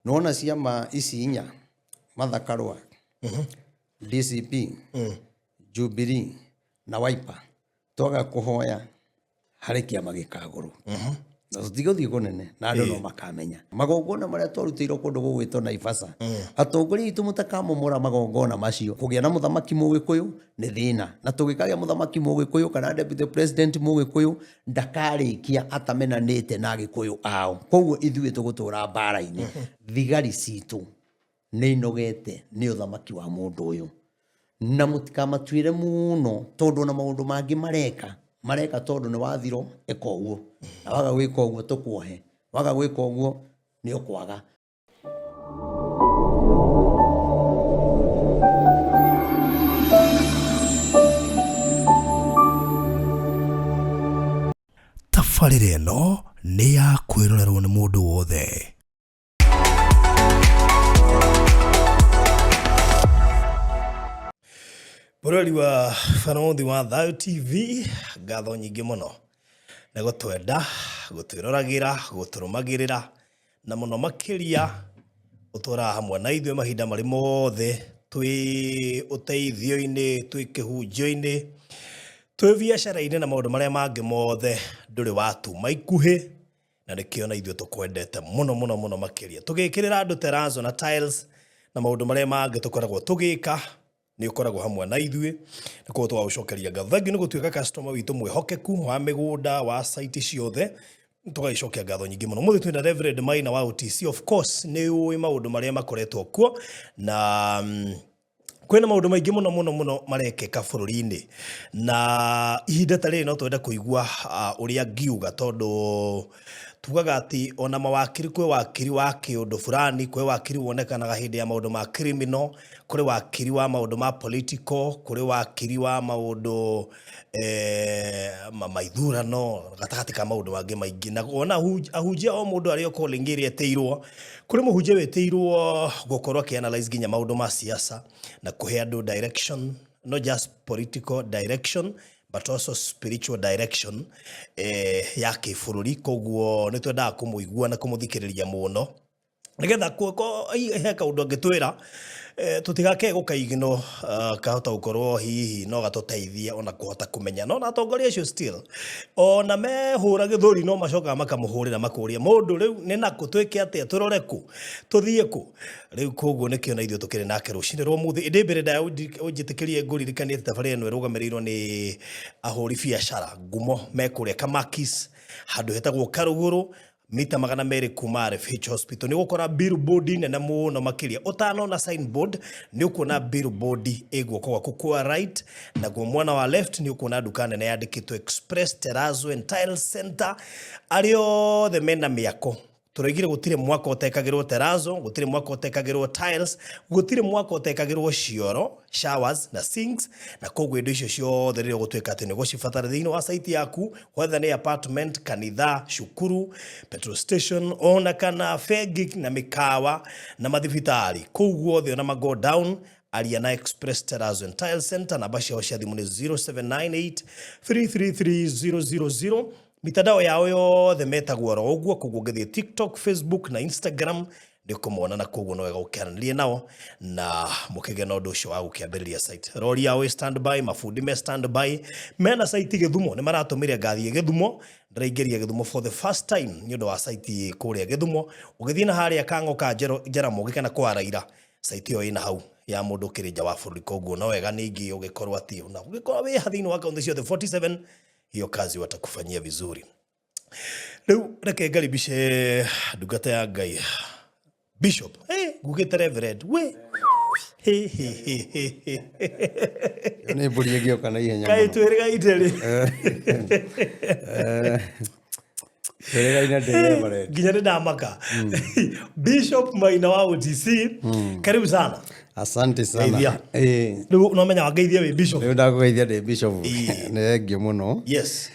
Nona ciama ici inya Martha Karua, DCP, Jubilee na Wiper twaga kuhoya hari kiama gikaguru. Na tutigothie kunene na andu no makamenya magongona maria twarutĩirwo kundu gugwitwo Naivasha atongoria itu mutakamomora magongona macio kugia na muthamaki Mugikuyu ni thina na tugikagia muthamaki Mugikuyu kana deputy president Mugikuyu ndakarikia atamenanite na Gikuyu ao koguo ithuĩ tugutura mbara-ini thigari citu ni inogete ni uthamaki wa mundu uyu na mutikamatuire muno tondu na maundu mangi mareka tondu ni wathiro eka uguo na waga gwika uguo tukuohe waga gwika uguo ni ukwaga. Tabarĩra ĩno nĩ ya kwĩrorerwo nĩ mũndũ wothe. Burori wa Farondi wa Thayo TV ngatho nyingĩ mũno na gũtwenda gũtwĩroragira gũtũrũmagĩrĩra na mũno makĩria ũtũra hamwe na ithuĩ mahinda marĩ mothe twĩ ũteithio-inĩ twĩ kĩhunjio-inĩ twĩ biacara-inĩ na maũndũ marĩa mangĩ mothe ndũrĩ watuma ikuhĩ na nĩkĩo na ithuĩ tũkwendete mũno makĩria tũgĩkĩrĩra andũ terrazzo na tiles na maũndũ marĩa mangĩ tũkoragwo tũgĩka ni ukoragwo hamwe na ithuĩ na kwa twagucokeria ngatho thengiũ nĩ gũtuĩka customer witũ mwĩhokeku wa mĩgũnda wa site ciothe tũgacokia ngatho nyingĩ mũno mũthĩ twĩna Reverend Maina wa OTC of course nĩ ũĩ maũndũ marĩa makoretwo kuo na kwĩna maũndũ maingĩ mũno marekeka bũrũri-inĩ na ihinda ta rĩrĩ no twende kũigua ũrĩa ngiuga tondũ tugaga ati ona mawakiri kwe wakiri wa kĩũndũ fulani kwe wakiri wonekanaga hĩndĩ ya maũndũ ma criminal kũrĩ wakiri wa maũndũ ma political kũrĩ wakiri wa maũndũ maithurano gatagatĩ ka maũndũ mangĩ maingĩ na ona ahunjia o mũndũ arĩa calling ĩrĩa eteirwo kũrĩ mũhunjia wetĩirwo gũkorwo akĩanalyze nginya maũndũ ma siasa na kũhe andũ direction, not just political direction but also spiritual direction ya kĩbũrũri koguo nĩ twendaga kũmũigua na kũmũthikĩrĩria mũno nĩgetha he kaũndũ angĩtwĩra tutigake gũkaigino kahota gũkorwo hihi no gatũteithie ona kũhota kũmenya no atongoria acio still ona mehũra gĩthũri no macokaga makamũhũrĩra makũria mũndũ rĩu nĩ nakũ twĩke atĩa tũrore kũ tũthiĩ kũ rĩu koguo nĩkĩo na ithuĩ tũkĩrĩ nake rũcinĩ rwa mũthĩ ĩndĩ mbere ndaya ũnjĩtĩkĩrie ngũririkanie tabarĩra ĩno ĩrũgamĩrĩirwo nĩ ahũri biacara ngumo mekũrĩa Kamakis handũ hetagwo Karũgũrũ mita 200 kuma RFH Hospital. Ni gukora billboard nene muno makiria utano na signboard ni ukona billboard egwoko gwaku kwa right na kwa mwana wa left ni ukona duka nene yandikitwo Express Terrazzo and Tile Center ario the mena miako turaigire gutire mwako utekagirwo terrazzo gutire mwako utekagirwo tiles gutire mwako utekagirwo cioro showers na sinks na koguo indo icio ciothe rĩrĩa gũtuĩka atĩ nĩ gũcibatara thĩinĩ wa site yaku whether nĩ apartment kanitha cukuru petrol station ona kana fegi na mikawa na mathibitarĩ koguo thĩ ona mago down Ariana Express Terrazzo and Tile Center na bashi cia thimũ nĩ 0798 333 000 mitandao yao yothe metagwo ro ũguo koguo ngĩthie TikTok, Facebook na Instagram ndikumona na koguo no wega ũkĩaranĩria nao na mũkĩgĩa na ũndũ ũcio wa gũkĩambĩrĩria site rori yao standby mafundi me standby mena site Gĩthumo nĩ maratũmĩre ngathie Gĩthumo ndĩraingĩria Gĩthumo for the first time nĩ ũndũ wa site kũrĩa Gĩthumo ũgĩthiĩ na harĩa Kang'o ka Jaramogi kana kwa Raila site ĩyo ĩna hau ya mũndũ kĩrĩ nja wa bũrũri koguo no wega ningĩ ũgĩkorwo atĩ ona ũgĩkorwo wĩ thĩinĩ wa kaunti ciothe 47 hiyo kazi watakufanyia vizuri. Leo reke ngaribishe ndungata ya Ngai Bishop gugĩte Reverend we nĩ mbũri ĩgĩoka na ihenya kai twĩrĩga itĩrĩ twĩrĩga ina ndĩre nginya ndamaka Bishop Maina wa OTC karibu sana. Asante sana. Rĩu ũnomenya wangeithia wĩ Bishop. Rĩu ndagũgeithia ndĩ Bishop. Nĩ thengio mũno. Yes.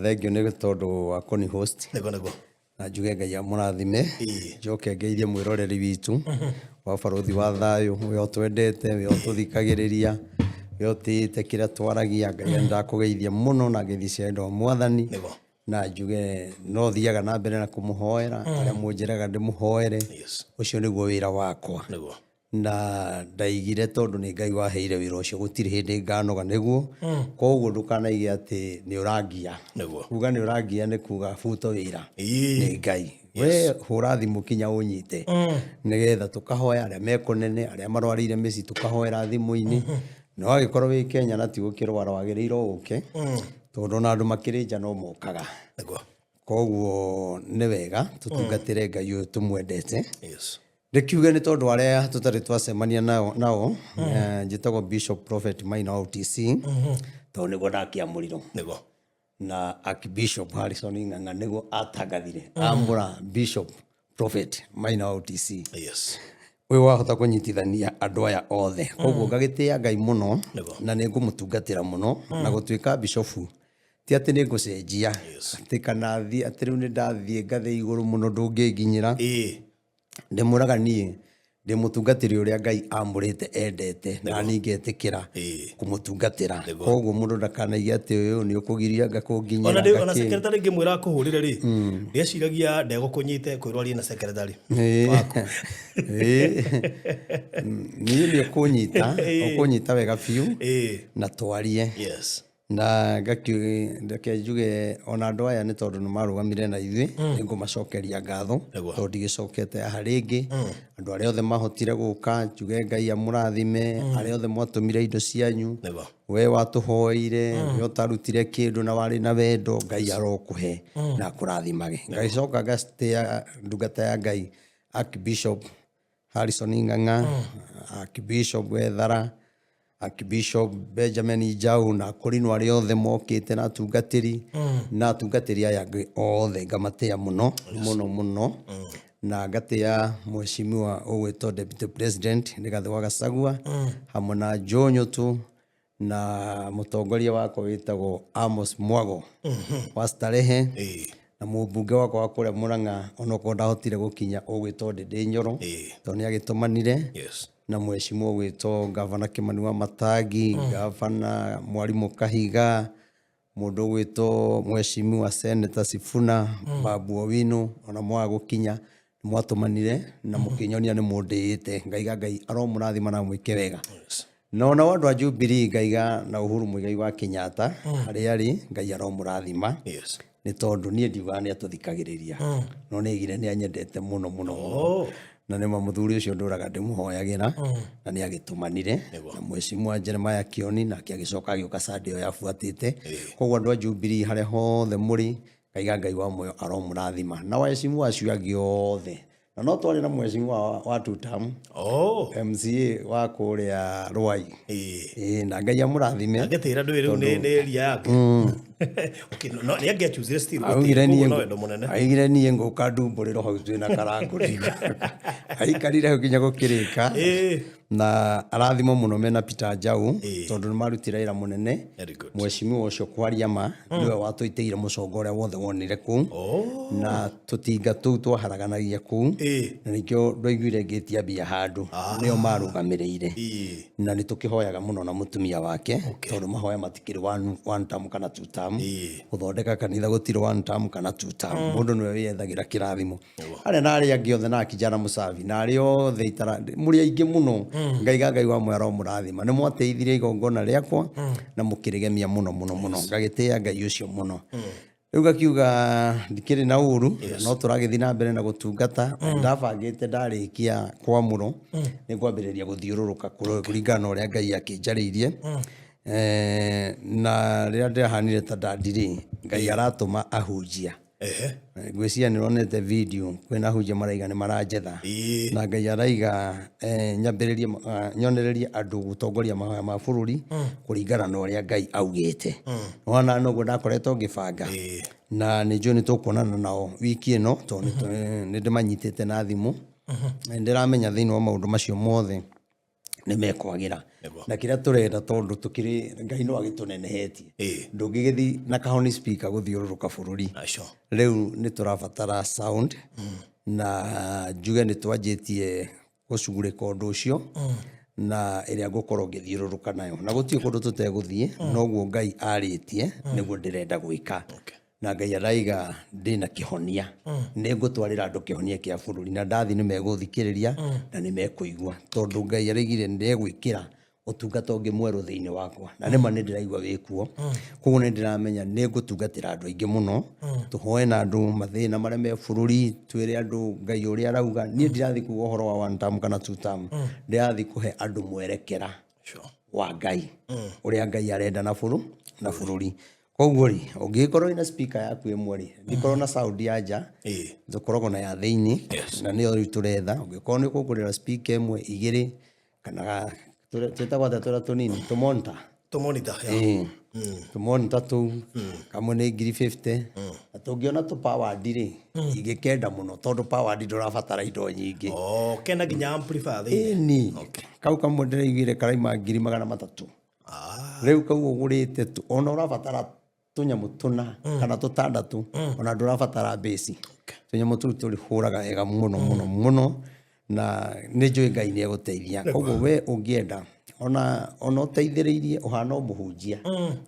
Thengio nĩ tondũ wa kũni host. Nego. Na njuge Ngai amũrathime. Njoke ngeithie mwĩroreri witũ wa Barũthi wa Thayũ ũrĩa twendete ũrĩa tũthikagĩrĩria ũrĩa tĩte kĩrĩa twaragia Ngai ndakũgeithia mũno na ngeithi cia ndo Mwathani. na njuge no thiaga na mbere na kumuhoera aria munjiraga ndimuhoere ucio niguo wira wakwa na ndaigire tondu ni Ngai waheire wira ucio gutiri hindi nganoga niguo koguo ndukanaige ati ni urangia kuga ni urangia ni kuga futo wira ni Ngai we hura thimu kinya unyite nigetha tukahoya aria mekunene aria marwarire mici tukahoera thimu-ini no agikorwo wi Kenya na ti gukirwara wagirirwo uke tondu na andu makirinja no mokaga koguo ni wega tutungatire Ngai uyu tumwendete ndikiuge ni tondu aria tutari twacemania nao njitagwo Bishop Prophet Maina OTC tondu niguo ndakiamurirwo na Archbishop Harrison Ng'ang'a niguo atangathire amura Bishop Prophet Maina OTC we wahota kunyitithania andu aya othe koguo ngagitia Ngai muno na ningumutungatira muno na gutuika bishofu ti ati ningucenjia ati kana thi ati riu ni ndathie ngathe iguru muno ndunginginyira ndimuraga nie ndimutungatiri uria Ngai amurite endete na ningetikira kumutungatira koguo mundu ndakanaige ati uyu ni ukugiria ngakunginyira ona secretary ngimwira kuhurire ri ndiaciragia ndegukunyite kwirwaria na secretary ni ukunyita wega biu na twarie na ngakiuge ona andu aya ni tondu nimarugamire na ithui ningumacokeria ngatho tondu ndigicokete haringi andu aria othe mahotire guka njuge Ngai amurathime aria othe mwatumire indo cianyu we watuhoire we utarutire kindu na wari na wendo Ngai arokuhe na akurathimage ngagicoka ngacitia ndungata ya Ngai Archbishop Harrison Ng'ang'a Archbishop Wethara Archbishop Benjamin Ijau na kurino aria othe mokite na tungatiri aya othe ngamatia muno muno na ngatia mheshimiwa ugwitwo Deputy President Rigathi wa Gachagua hamwe na Jonyo tu na mutongoria wako witagwo Amos Mwago wa Starehe na mubunge wako wa kuria Murang'a onoko ndahotire gukinya ugwitwo Ndindi Nyoro tondu ni agitumanire na mheshimiwa witwo Gavana Kimani wa Matangi Gavana Mwalimu Kahiga mundu witwo mheshimiwa Senator Sifuna Babu Owino ona mwa gukinya mwatumanire na mukinyonia ni mundite Ngai aromurathima na mwike wega no na wandu a Jubilee Ngaiga na Uhuru Muigai wa Kenyatta ari Ngai aromurathima ni tondu nie ndiuga ni atuthikagiriria no nigire ni anyendete muno na nema muthuri ucio nduraga ndimuhoyagira na ni agitumanire na mheshimiwa Jeremiah Kioni na akiagicoka agiuka Sunday yafuatite koguo andu a Jubilee haria hothe muri Ngai wa moyo aromurathima na waheshimiwa acio angi othe na no twari na mheshimiwa wa tutam MCA wa kuria Rwai na Ngai amurathime agetira ndu riu ni ria yake okay no ni angechuzire still aigire nie nguka ndumburiro hau twina karanguri aikarire ginya gukirika na arathimo muno mena Peter Njau tondu ni marutira ira munene mheshimiwa ucio kwaria ma niwe watuiteire mucongo uria wothe wonire ku na tutinga tu twaharaganagia ku na nikio ndwaiguire ngitia bia handu nio marugamireire na nitukihoyaga muno na mutumia wake tondu mahoya matikiri one term kana two term uthondeka kanitha gutiri one term kana two term mundu niwe wiyethagira kirathimo aria nari angi othe na kijana musavi na ari othe itara muri aingi muno Ngai wa mwaro murathima ni mwateithire igongona riakwa na mukirigemia muno ngagitia Ngai ucio muno riu gakiuga ndikiri na uru no turagithi na mbere na gutungata ndabangite ndarikia kwamuro ni kwambiriria guthiururuka kuringana uria Ngai akinjariirie na riria ndirahanire ta ndandiri Ngai aratuma ahunjia gwiciria nironete video kwina ahunjia maraiga ni marajetha na Ngai araiga nyambiririe nyonererie andu gutongoria mahoya ma bururi kuringana na uria Ngai augite wana noguo ndakoretwo ngibanga na ni njoni tukuonana nao wiki ino tondu ni ndimanyitite na thimu ndiramenya thiini wa maundu macio mothe ni mekwagira na kiria turenda tondu tukiri Ngai no agitunenehetie ndungigithi na kahoni speaker guthiururuka bururi riu ni turabatara sound na njuge ni twanjitie gucugurika undu ucio na iria ngukorwo ngithiururuka nayo na gutie kundu tuteguthie noguo Ngai aritie niguo ndirenda gwika na Ngai araiga ndina kihonia ningutwarira andu kihonia kia bururi na ndathi ni meguthikiriria na ni mekuigua tondu Ngai araigire ndegwikira utungata ungi mweru thiini wakwa na nima ni ndiraigua wikuo koguo ni ndiramenya ningutungatira andu aingi muno tuhoe na andu mathina maria me bururi twire andu Ngai uria arauga ni ndirathi kuga uhoro wa one term kana two term ndirathi kuhe andu mwerekera wa Ngai uria Ngai arenda na bururi koguo ri ungikorwo ina speaker yaku imwe ri ndikorwo na sound ya nja ndukoragwo na ya thiini na niyo ri turetha ungikorwo ni kugurira speaker imwe igiri kana twetagwa tura tunini tumonta tumonta tu kamwe ni 50 na tungiona tu powered ri ingikenda muno tondu powered ndurabatara indo nyingi kena ginya amplifier thiini ni kau kamwe ndiraigire karaima 300 riu kau ugurite tu ona urabatara tunyamu tuna kana tutandatu ona ndurabatara base tunyamu tu turi huraga wega muno na nijui Ngai ni eguteithia koguo we ungienda ona uteithiririe uhana muhunjia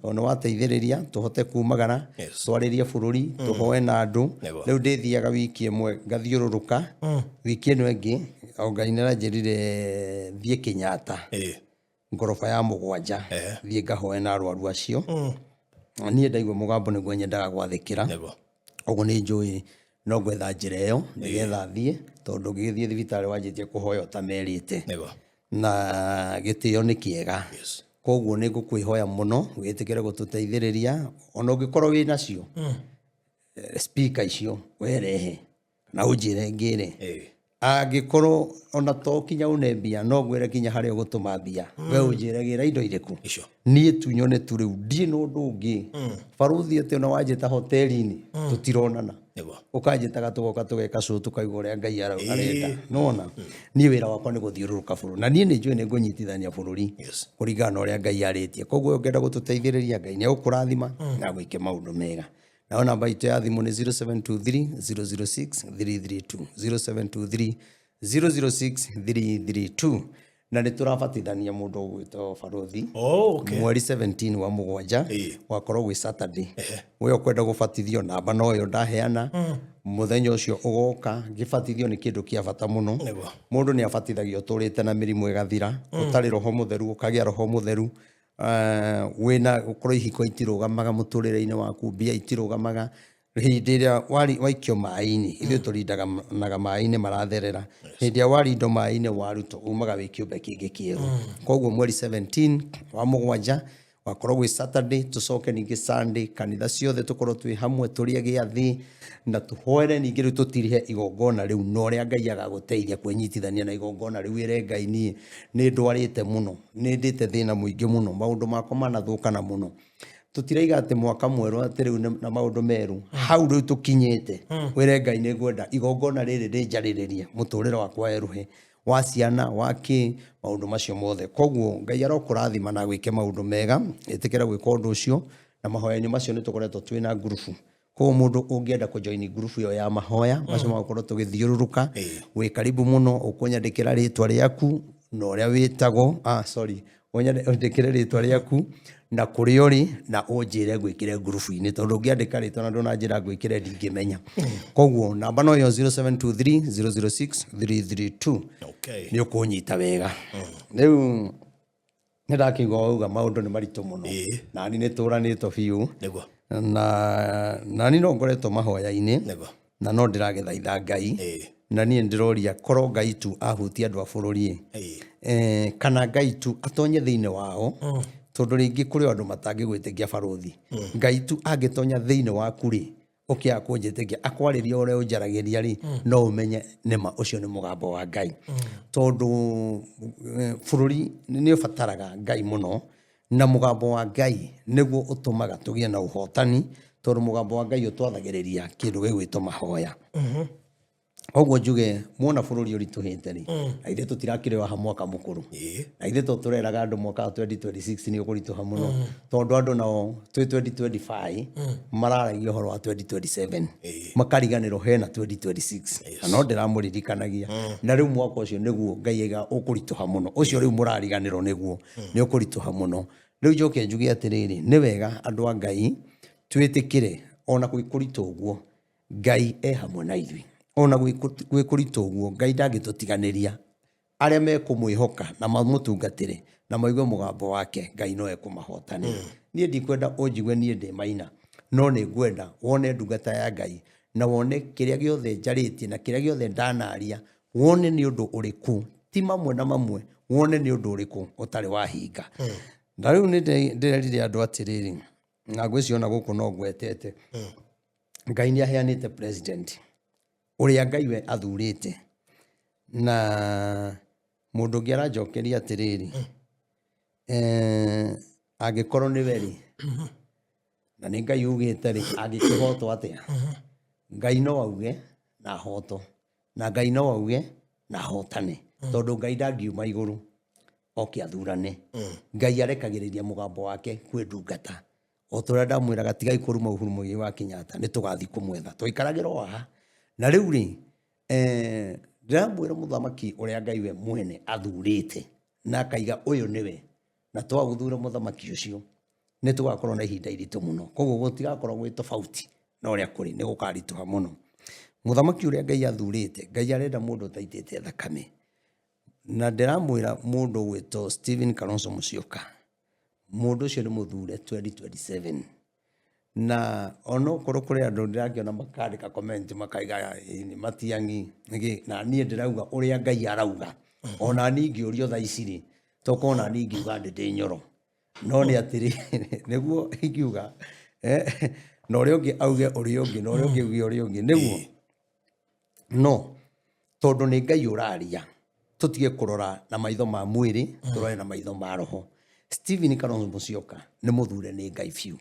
ona wateithiriria tuhote kumagara twaririe bururi tuhoe na andu riu ndithiaga wiki imwe ngathiururuka wiki ino ingi Ngai naranjirire thie Kenyatta ngorofa ya 7 thie ngahoe na arwaru acio nie ndaigua mugambo niguo nyendaga gwathikira uguo ni njui no gwetha njira iyo nigetha thie tondu ngithie thibitari wanjitie kuhoya utamerite na gitio ni kiega koguo ni ngukwihoya muno witikire gututeithiriria ona ungikorwo wi nacio speaker icio werehe na unjire ngire angikorwo ona to kinya unembia no gwire kinya hari ugutuma mbia we unjire gira indo iriku nie tunyone tu riu ndie no ndungi baruthi ati ona wanjita hoteli-ini tutironana ukanjitaga tugoka tugeka show tukaigua uria Ngai arenda nona nie wira wakwa ni guthiururuka bururi na nie ni njui ni ngunyitithania bururi kuringana uria Ngai aritie koguo ungienda gututeithiriria Ngai ni ukurathima na gwike maundu mega na namba itu ya thimu ni 0723 006 332 0723 006 332 na niturabatithania mundu gwitwo baruthi mweri 17 wa mugwanja wakorwo gwi Saturday we ukwenda gubatithio namba no yo ndaheana muthenya ucio ugoka gibatithio ni kindu kia bata muno mundu ni abatithagio turite na mirimu igathira utari roho mutheru ukagia roho mutheru wina ukorwo ihiko itirugamaga muturire-ini waku mbia itirugamaga hindi iria waikio mai-ini ithuĩ turindaga naga mai-ini maratherera hindi ya warindo mai-ini waruto umaga wi kiumbe kingi kieru koguo mweri 17 wa mugwanja wakorwo gwi Saturday tucoke ningi Sunday kanitha ciothe tukorwo twi hamwe turie giathi na tuhoere ningi riu tutirihe igongona riu no ria Ngai agaguteithia kwenyitithania na igongona riu ire Ngai ni ndwarite muno ni ndite thina muingi muno maundu makwa manathukana muno tutiraiga ati mwaka mweru ati riu na maundu meru hau riu tukinyite wire Ngai ni ngwenda igongona riri rinjariririe muturire wakwa eruhe wa ciana waki maundu macio mothe koguo Ngai arokurathima na gwike maundu mega itikira gwika undu ucio na mahoya-ini macio ni tukoretwo twina grupu koguo mundu ungienda ku join grupu yo ya mahoya macio makorwo tugithiururuka wi karibu muno ukunyandikira ritwa riaku no uria witagwo unyandikire ritwa riaku na kuri uri na unjire gwikire grupu-ini tondu ngiandika ritwa na ndona njira gwikire ndingimenya koguo namba no yo 0723 006 332 ni ukunyita wega riu ndakigwa uga maundu ni maritu muno na ni turanitwo biu na ni no ngoretwo mahoya-ini na no ndiragethaitha Ngai na nie ndiroria korwo Ngai tu ahutia andu a bururi kana Ngai tu atonye thiini wao tondu ringi kuri andu matangigwitikia baruthi Ngai tu angitonya thiini waku ri ukia kunjitikia akwariria uria unjaragiria ri no umenye nema ucio ni mugambo wa Ngai tondu bururi ni ubataraga Ngai muno na mugambo wa Ngai niguo utumaga tugie na uhotani tondu mugambo wa Ngai utwathagiriria kindu gigwitwo mahoya oguo njuge muona bururi urituhite ri na ithe tutirakiriwa ha mwaka mukuru na ithe tureraga andu mwaka 2026 ni ukurituha muno tondu andu nao 2025 mararagia uhoro wa 2027 makariganirwo hena 2026 no ndiramuririkanagia na riu mwaka ucio niguo Ngai ega ukurituha muno ucio riu murariganirwo niguo ni ukurituha muno riu njoke njuge atiriri ni wega andu a Ngai twitikire ona gwĩkũritũ ũguo Ngai hamwe na ithuĩ ona gwĩkũritũ ũguo Ngai ndangĩtũtiganĩria arĩa mekũmwĩhoka na mamũtungatĩre na maigue mũgambo wake Ngai no ekũmahotanĩra niĩ ndikwenda ũnjigue niĩ ndĩ Maina no nĩ ngwenda wone ndungata ya Ngai na wone kĩrĩa gĩothe njarĩtie na kĩrĩa gĩothe ndanaria wone nĩ ũndũ ũrĩkũ ti mamwe na mamwe wone nĩ ũndũ ũrĩkũ ũtarĩ wahinga na rĩu nĩ ndĩrerire andũ atĩrĩrĩ na ngwĩciona gũkũ no ngwetete Ngai nĩ aheanĩte president ũrĩa Ngai we athurĩte na mũndũ ũngĩ aranjokeria atĩrĩrĩ angĩkorwo nĩ we na nĩ Ngai ugĩte rĩ angĩkĩhotwo atĩa Ngai no auge na hoto na Ngai no auge na hotane tondũ Ngai ndangiuma igũrũ oke athurane Ngai arekagĩrĩria mũgambo wake kwĩ ndungata o tũrĩa ndamwĩraga tigai kũruma Uhuru Mũigai wa Kenyatta nĩ tũgathiĩ kũmwetha tũikaragĩra o haha na rĩu rĩ ndĩramwĩra mũthamaki ũrĩa Ngai we mwene athurĩte na akaiga ũyũ nĩwe na twagũthura mũthamaki ũcio nĩ tũgakorwo na ihinda iritũ mũno koguo gũtigakorwo gwĩ tofauti na ũrĩa kũrĩ nĩ gũkaritũha mũno mũthamaki ũrĩa Ngai athurĩte Ngai arenda mũndũ taitĩte thakame na ndĩramwĩra mũndũ gwĩtwo Stephen Kalonzo Musyoka mũndũ ũcio nĩ mũthure 2027 na onokorwo kũrĩ andũ ndĩrakĩona makandĩka comment makaiga Matiang'i na niĩ ndĩrauga ũrĩa Ngai arauga ona niĩ ngĩũrio thaa ici rĩ toko na niĩ ngiuga ndĩ nyoro no nĩ atĩrĩ nĩguo ingiuga na ũrĩa ũngĩ auge ũrĩa ũngĩ na ũrĩa ũngĩ auge ũrĩa ũngĩ nĩguo no tondũ nĩ Ngai ũraria tũtige kũrora na maitho ma mwĩrĩ tũrore na maitho ma roho Stephen Kalonzo Musyoka nĩ mũthure nĩ Ngai biũ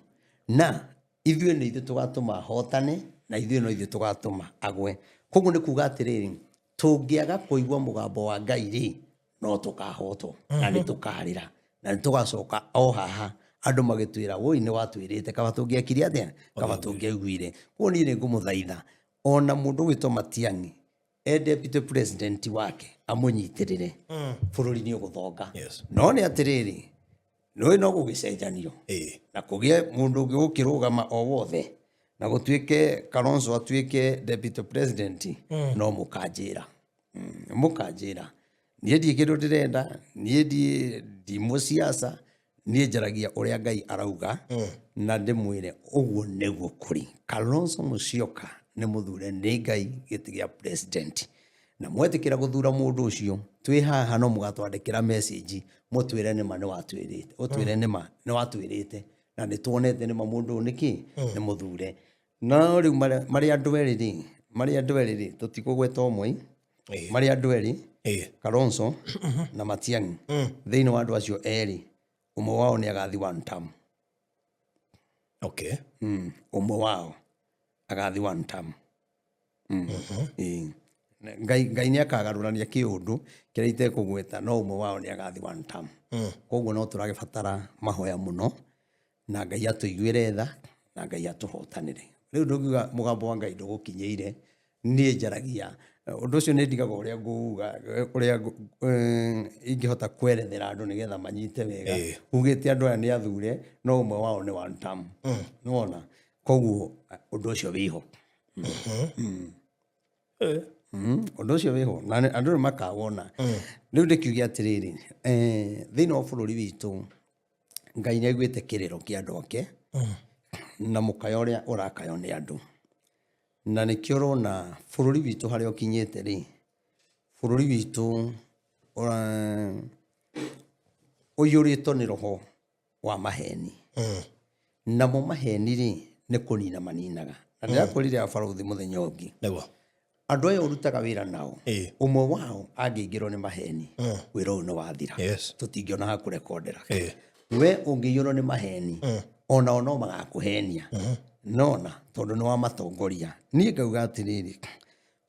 na ithuĩ nĩ ithuĩ tũgatũma hotane na ithuĩ no ithuĩ tũgatũma agwe koguo nĩ kuga atĩrĩrĩ tũngĩaga kũigua mũgambo wa Ngai rĩ no tũkahotwo na nĩ tũkarĩra na nĩ tũgacoka o haha andũ magĩtwĩra woi nĩ watwĩrĩte kaba tũngĩakire atĩa kaba tũngĩaiguire koguo niĩ nĩ ngũmũthaitha ona mũndũ gwĩtwo Matiang'i deputy president wake amũnyitĩrĩre bũrũri nĩ ũgũthonga no nĩ atĩrĩrĩ nĩ no gũgĩcenjanio na kũgĩe mũndũ ũngĩ gũkĩrũgama o wothe na gũtuĩke Kalonzo atuĩke deputy president no mũkanjĩra niĩ ndiĩ kĩndũ ndĩrenda niĩ ndi mũciaca niĩ njaragia ũrĩa Ngai arauga na ndĩmwĩre ũguo nĩguo kũrĩ Kalonzo Musyoka nĩ mũthure nĩ Ngai gĩtĩ gĩa president na mwetĩkĩra gũthura mũndũ ũcio twĩ haha no mũgatwandĩkĩra message mũtwĩre nĩma nĩ watwĩrĩte ũtwĩre nĩma nĩ watwĩrĩte na nĩ tuonete nĩma mũndũ ũyũ nĩkĩ nĩ mũthure no rĩu marĩ andũ erĩ tũtikũgweta ũmwe marĩ andũ erĩ Kalonzo na Matiang'i thĩinĩ wa andũ acio erĩ ũmwe wao nĩ agathi one term ũmwe wao agathi one term Ngai nĩ akagarũrania kĩũndũ kĩrĩa itekũgweta no ũmwe wao nĩ agathi one term koguo no tũragĩbatara mahoya mũno na Ngai atũiguĩre tha na Ngai atũhotanĩre rĩu ndũngiuga mũgambo wa Ngai ndũgũkinyĩire niĩ njaragia ũndũ ũcio nĩ ndigaga ũrĩa nguga ũrĩa ingĩhota kwerethera andũ nĩgetha manyite wega ugĩte andũ aya nĩ athure no ũmwe wao nĩ one term nĩwona koguo ũndũ ũcio wĩho ũndũ ũcio wĩho na andũ nĩ makawona rĩu ndĩkiuge atĩrĩrĩ thĩinĩ wa bũrũri witũ Ngai nĩ aiguĩte kĩrĩro kĩa andũ ake na mũkayo ũrĩa ũrakayo nĩ andũ na nĩkĩo ũrona bũrũri witũ harĩa ũkinyĩte rĩ bũrũri witũ ũiyũrĩtwo nĩ roho wa maheni namo maheni rĩ nĩ kũnina maninaga na ndĩrakwĩrire abarũthi mũthenya ũngĩ andũ aya ũrutaga wĩra nao ũmwe wao angĩingĩrwo nĩ maheni wĩra ũyũ nĩ wathira tũtingĩona ha kũrekondera we ũngĩiyũrwo nĩ maheni onao no magakũhenia nona tondũ nĩ wamatongoria niĩ ngauga atĩrĩrĩ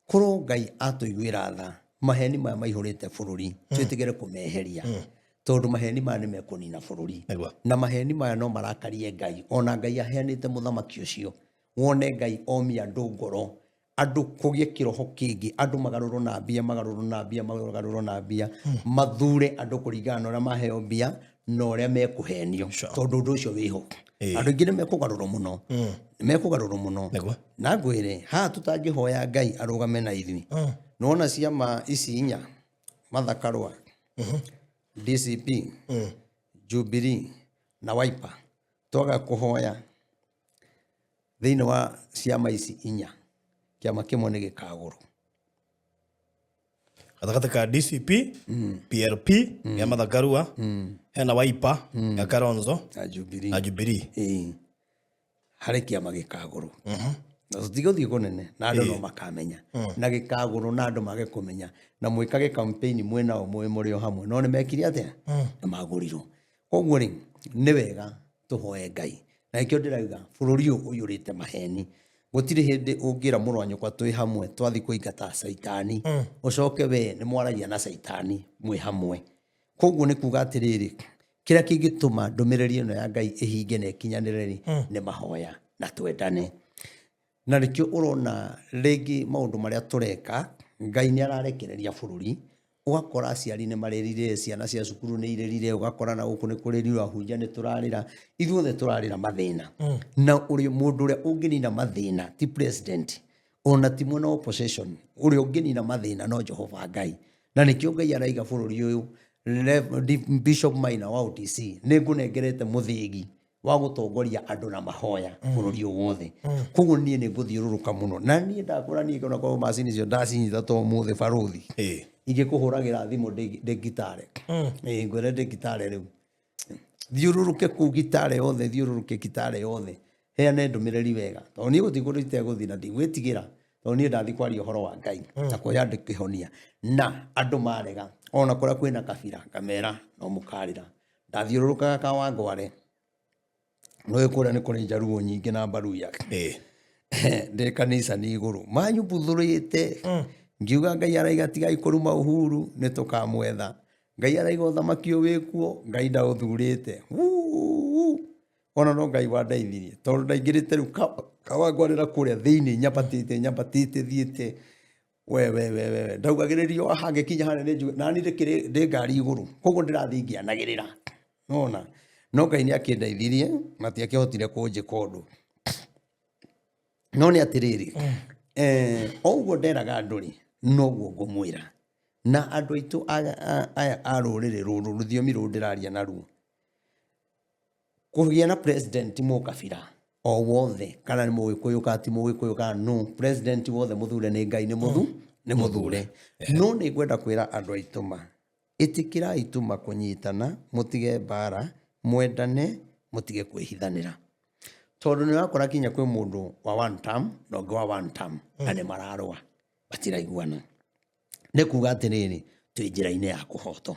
korwo Ngai atũiguĩra tha maheni maya maihũrĩte bũrũri twĩtigĩre kũmeheria tondũ maheni maya nĩ mekũnina bũrũri na maheni maya no marakarie Ngai ona Ngai aheanĩte mũthamaki ũcio wone Ngai omia andũ ngoro andũ kũgĩe kĩroho kĩngĩ andũ magarũrwo na mbia mathure andũ kũringana na ũrĩa maheo mbia na ũrĩa mekuhenio tondũ ũndũ ũcio wĩho andũ aingĩ nĩ mekũgarũrwo mũno mekũgarũrwo mũno na ngwĩre haha tũtangĩhoya Ngai arũgame na ithuĩ nona ciama ici inya Martha Karua DCP Jubilee na Wiper twaga kũhoya thĩinĩ wa ciama ici inya kĩama kĩmwe nĩ gĩkagũrũ gatagatĩ ka DCP PLP ya Martha Karua hena Wiper ya Kalonzo na Jubilee harĩ kĩama gĩkagũrũ na tũtigũthiĩ kũnene na andũ no makamenya na gĩkagũrũ na andũ mage kũmenya na mwĩkage campaign mwena ũmwe mũrĩ o hamwe no nĩ mekire atĩa nĩ magũrirwo koguo rĩ nĩ wega tũhoe Ngai na ikĩo ndĩrauga bũrũri ũyũ ũrĩte maheni gũtirĩ hĩndĩ ũngĩra mũrũ wa nyũkwa twĩ hamwe twathi kũingata caitani ũcoke we nĩ mwaragia na caitani mwĩ hamwe koguo nĩ kuga atĩrĩrĩ kĩrĩa kĩngĩtũma ndũmĩrĩri ĩno ya Ngai ĩhinge na ĩkinyanĩre nĩ mahoya na twendane na nĩkĩo ũrona rĩngĩ maũndũ marĩa tũreka Ngai nĩ ararekereria bũrũri ũgakora aciari nĩ marerire ciana cia cukuru nĩ irerire ũgakora na gũkũ nĩ kũrĩrirwo ahunjia nĩ tũrarĩra ithuothe tũrarĩra mathĩna na mũndũ ũrĩa ũngĩnina mathĩna ti president ona ti mwena opposition ũrĩa ũngĩnina mathĩna no Jehova Ngai na nĩkĩo Ngai araiga bũrũri ũyũ Bishop Maina wa OTC nĩ ngũnengerete mũthĩgi wa gũtongoria andũ na mahoya bũrũri wothe koguo niĩ nĩ ngũthiũrũrũka mũno na niĩ ndakora niĩ kana kwa macini icio ndacinyita to mũthĩ barothi ingĩkũhũragĩra thimũ ndĩ gitare ngwĩre ndĩ gitare rĩu thiũrũrũke kũu gitare yothe thiũrũrũke gitare yothe heane ndũmĩrĩri wega tondũ niĩ gũtigũrĩte gũthiĩ na ndigwĩtigĩra tondũ niĩ ndathi kwaria ũhoro wa Ngai na kũrĩa ndĩkĩhonia na andũ marega ona kũrĩa kwĩna kabira ngamera no mũkarĩra ndathiũrũrũkaga Kawangware no kũrĩa nĩ kũrĩ njaruo nyingĩ na Mbaruya ndĩ kanisa nĩ igũrũ manyumbũthũrĩte ngiuga Ngai araiga tigai kũruma Uhuru nĩ tũkamwetha Ngai araiga ũthamaki wĩkuo Ngai ndaũthurĩte ona no Ngai wandeithirie tondũ ndaingĩrĩte rĩu Kawangware kũrĩa thĩinĩ nyambatĩte thiĩte we ndaugagĩrĩrio hangĩkinya harĩa nani ndĩ ngari igũrũ koguo ndĩrathiĩ ngĩanagĩrĩra nona no Ngai nĩ akĩndeithirie na ti akĩhotire kũnjĩka ũndũ no nĩ atĩrĩrĩ ũguo nderaga andũ rĩ noguo ngũmwĩra na andũ aitũ aya a rũrĩrĩ rũrũ rũthiomi rũrũ ndĩraria naruo kũgĩa na president mũkabira o wothe kana nĩ mũgĩkũyũ kana ti mũgĩkũyũ kana no president wothe mũthure nĩ Ngai nĩ mũthure no nĩ ngwenda kwĩra andũ aitũ ma ĩtĩkĩrai tu kũnyitana mũtige mbara mwendane mũtige kwĩhithanĩra tondũ nĩ wakora kinya kwĩ mũndũ wa one term na ũngĩ wa one term na nĩ mararũa matiraiguana nĩ kuga atĩrĩrĩ twĩ njĩra-inĩ ya kũhotwo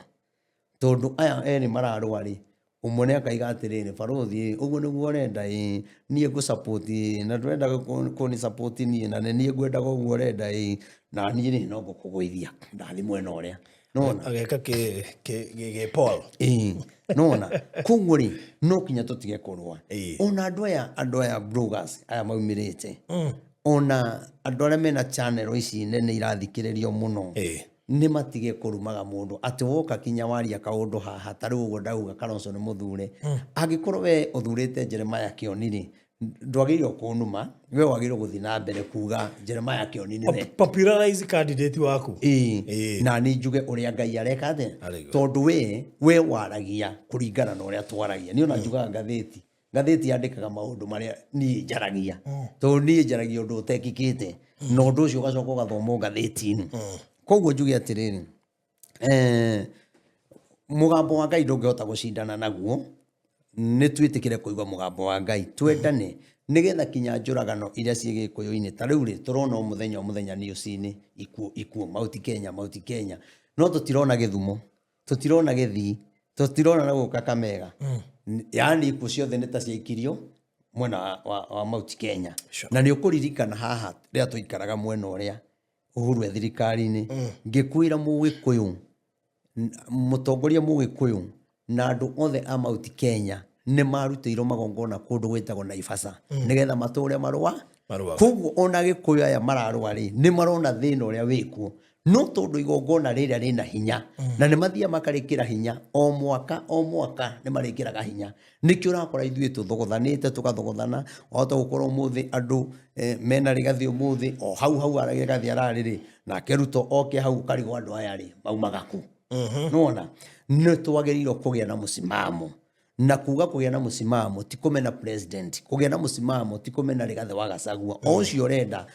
tondũ aya erĩ mararũa rĩ ũmwe nĩ akaiga atĩrĩrĩ barothi ũguo nĩguo ũrenda niĩ ngũ support na ndũrenda kũni support niĩ na niĩ ngwendaga ũguo ũrenda na niĩ nĩ no ngũkũgũithia ndathi mwena ũrĩa nona ageka ke Paul nona koguo rĩ no kinya tũtige kũrũa ona andũ aya bloggers aya maumĩrĩte ona andũ arĩa mena channel ici nene irathikĩrĩrio mũno nĩ matige kũrumaga mũndũ atĩ woka kinya waria kaũndũ haha tarĩ ũguo ndauga Kalonzo nĩ mũthure angĩkorwo we ũthurĩte Jeremiah Kĩoni rĩ ndwagĩrĩirwo kũnuma we wagĩrĩirwo gũthiĩ na mbere kuga Jeremiah Kĩoni nĩ we popularize candidate waku na niĩ njuge ũrĩa Ngai areka atĩ tondũ we waragia kũringana na ũrĩa twaragia niĩ ona njugaga ngathĩti yandĩkaga maũndũ marĩa niĩ njaragia tondũ niĩ njaragia ũndũ ũtekĩkĩte na ũndũ ũcio ũgacoka ũgathomwo ngathĩti-inĩ koguo njuge atĩrĩrĩ mũgambo wa Ngai ndũngĩhota gũcindana naguo nĩ twĩtĩkĩre kũigua mũgambo wa Ngai twendane nĩgetha kinya njũragano iria ciĩ gĩkũyũ-inĩ ta rĩu rĩ tũrona mũthenya news-inĩ ikuũ Mount Kenya no tũtirona Gĩthumo tũtirona Gĩthii tũtirona na gũkũ Kakamega yaani ikuũ ciothe nĩ ta ciaikirio mwena wa Mount Kenya na nĩ ũkũririkana haha rĩrĩa tũikaraga mwena ũrĩa Uhuru e thirikari-inĩ ngĩkwĩra mũgĩkũyũ mũtongoria mũgĩkũyũ na andũ othe a Mount Kenya nĩ marutĩirwo magongona kũndũ gwĩtagwo Naivasha nĩgetha matũre marũa koguo ona Gĩkũyũ aya mararũa rĩ nĩ marona thĩna ũrĩa wĩkuo no tondu igongona rĩrĩa rĩna hinya na nĩ mathia makarĩkĩra hinya o mwaka nĩ marĩkĩraga hinya nĩkĩo ũrakora ithuĩ tũthogothanĩte tũgathogothana wahota gũkorwo ũmũthĩ andũ mena Rigathĩ ũmũthĩ o hau Rigathĩ ararĩ nake Ruto oke hau karigwo andũ aya rĩ maumaga kũ nona nĩ twagĩrĩirwo kũgĩa na mũsimamo na kuga kũgĩa na mũsimamo ti kũmena president kũgĩa na mũsimamo ti kũmena Rigathĩ wa Gachagua o ũcio ũrenda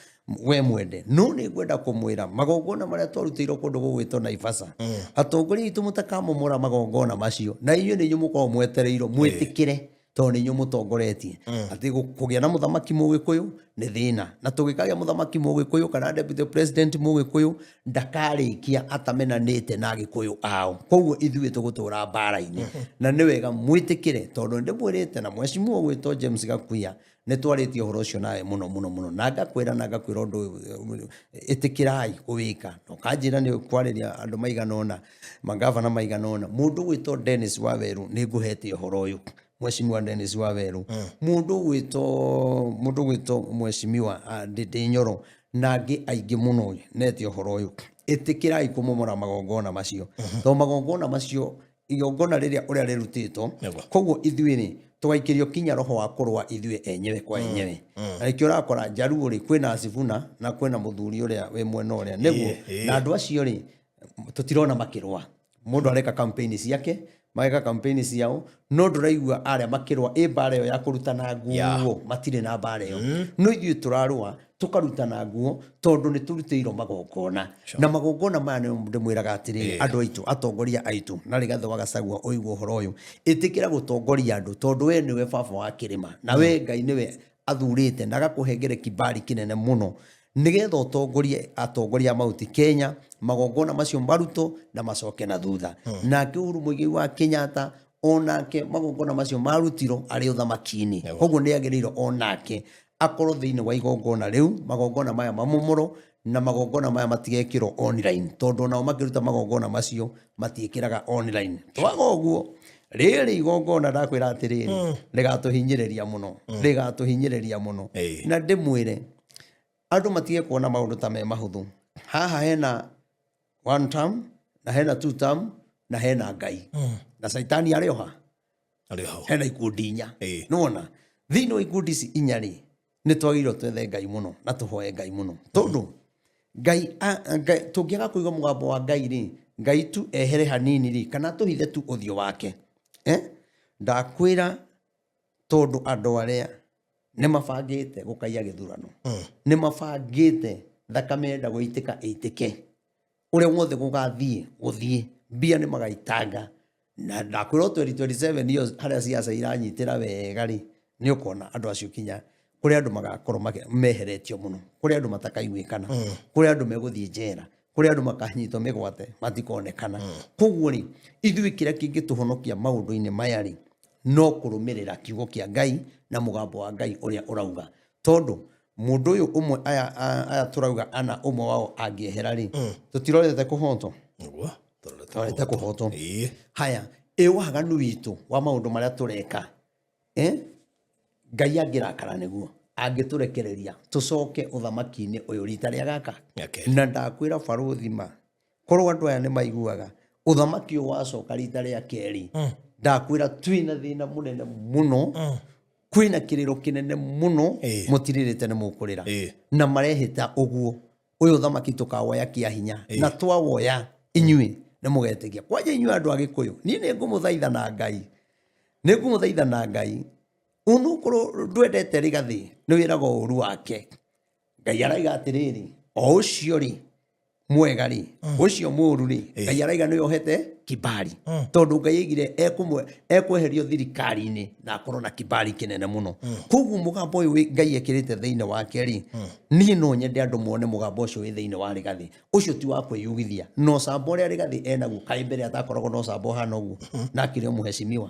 we mwende no nĩ ngwenda kũmwĩra magongona marĩa twarutĩirwo kũndũ gũgwĩtwo Naivasha atongoria itũ mũtakamomora magongona macio na inyuĩ nĩ inyuĩ mũkorwo mwetereirwo mwĩtĩkĩre tondũ nĩ inyuĩ mũtongoretie atĩ kũgĩa na mũthamaki Mũgĩkũyũ nĩ thĩna na tũgĩkagĩa mũthamaki Mũgĩkũyũ kana deputy president Mũgĩkũyũ ndakarĩkia atamenanĩte na Agĩkũyũ ao koguo ithuĩ tũgũtũra mbara-inĩ na nĩ wega mwĩtĩkĩre tondũ ndĩmwĩrĩte na mheshimiwa gwĩtwo James Gakuya nĩ twarĩtie ũhoro ũcio nawe mũno na ngakwĩra ũndũ ĩtĩkĩrai kũwĩka no kanjĩra nĩ kwarĩria andũ maigana magavana maigana mũndũ gwĩtwo Dennis Waweru nĩ ngũhete ũhoro ũyũ mheshimiwa Dennis Waweru mũndũ gwĩtwo mheshimiwa Ndindi Nyoro na angĩ aingĩ mũno nete ũhoro ũyũ ĩtĩkĩrai kũmomora magongona macio tondũ magongona macio igongona rĩrĩa ũrĩa rĩrutĩtwo koguo ithuĩ nĩ tũgaikĩrio kinya roho wa kũrũa ithuĩ enyewe kwa enyewe na nĩkĩo ũrakora Njaruo rĩ kwĩna Sifuna na kwĩna mũthuri ũrĩa wĩ mwena ũrĩa nĩguo na andũ acio rĩ tũtirona makĩrũa mũndũ areka campaign ciake mageka campaign ciao no ndũraigua arĩa makĩrũa mbara ĩyo ya kũrutana nguo matirĩ na mbara ĩyo no ithuĩ tũrarũa tukarutana nguo tondu ni turutĩirwo magongona na magongona maya ndĩmwĩraga atĩrĩ andũ aitũ atongoria aitũ na Rigathĩ wa Gachagua ũigua ũhoro ũyũ ĩtĩkĩra gũtongoria andũ tondu we nĩwe baba wa kĩrĩma na we Ngai nĩwe athurĩte na agakũhengere kibali kĩnene mũno nĩgetha ũtongorie atongoria Mount Kenya magongona macio maruto na macoke na thutha nake Uhuru Mũigai wa Kenyatta onake magongona macio marutirwo arĩ ũthamaki-inĩ koguo nĩ agĩrĩirwo onake akorwo thĩinĩ wa igongona rĩu magongona maya mamomoro na magongona maya matigekĩrwo online tondu nao makĩruta magongona macio matiĩkĩraga online twaga ũguo rĩrĩ igongona ndakwĩra atĩrĩrĩ rĩgatũhinyĩrĩria mũno na ndĩmwĩre andũ matige kuona maũndũ ta me mahũthũ haha hena one term na hena two term na hena Ngai na Saitani arĩ oha hena ikundi inya nona thĩinĩ wa ikundi ici inya rĩ nĩ twagĩrĩirwo twethe Ngai mũno na tũhoe Ngai mũno tondũ Ngai tũngĩaga kũigua mũgambo wa Ngai rĩ Ngai tu ehere hanini rĩ kana tũhithe tu ũthiũ wake ndakwĩra tondũ andũ arĩa nĩ mabangĩte gũkaiya gĩthurano nĩ mabangĩte thakame enda gũitĩka ĩitĩke ũrĩa wothe gũthiĩ mbia nĩ magaitanga na ndakwĩra 2027 iyo harĩa ciaca iranyitĩra wega rĩ nĩ ũkona andũ acio kinya kũrĩ andũ magakorwo meheretio mũno kũrĩ andũ matakaiguĩkana kũrĩ andũ megũthiĩ njera kũrĩ andũ makanyitwo mĩgwate matikonekana koguo rĩ ithuĩ kĩrĩa kĩngĩtũhonokia maũndũ-inĩ maya rĩ no kũrũmĩrĩra kiugo kĩa Ngai na mũgambo wa Ngai ũrĩa ũrauga tondũ mũndũ ũyũ ũmwe aya tũrauga ana ũmwe wao angĩehera rĩ tũtirorete kũhotwo tũrorete kũhotwo haya waganu witũ wa maũndũ marĩa tũreka Ngai angĩrakara nĩguo angĩtũrekereria tũcoke ũthamaki-inĩ ũyũ rita rĩa gaka na ndakwĩra barũthi korwo andũ aya nĩ maiguaga ũthamaki ũyũ wacoka rita rĩa kerĩ ndakwĩra twĩna thĩna mũnene mũno kwĩna kĩrĩro kĩnene mũno mũtirirĩte nĩ mũkũrĩra na marehĩta ũguo ũyũ ũthamaki tũkawoya kĩa hinya na twawoya inyuĩ nĩ mũgetĩkia kwanja inyuĩ andũ a Gĩkũyũ niĩ nĩ ngũmũthaithana Ngai unukorwo ndwendete Rigathĩ nĩ wĩraga ũru wake Ngai araiga atĩrĩrĩ o ũcio rĩ mwega rĩ ũcio mũru rĩ Ngai araiga nĩ ohete kibali tondu Ngai aigire ekweherio thirikari-inĩ na akorwo na kibali kĩnene mũno koguo mũgambo ũyũ Ngai ekĩrĩte thĩinĩ wake rĩ niĩ no nyende andũ mone mũgambo ũcio wĩ thĩinĩ wa Rigathĩ ũcio ti wa kwĩyugithia no ũcamba ũrĩa Rigathĩ enaguo kaĩ mbere atakoragwo na ũcamba ũhana ũguo na akĩrĩ o mũheshimiwa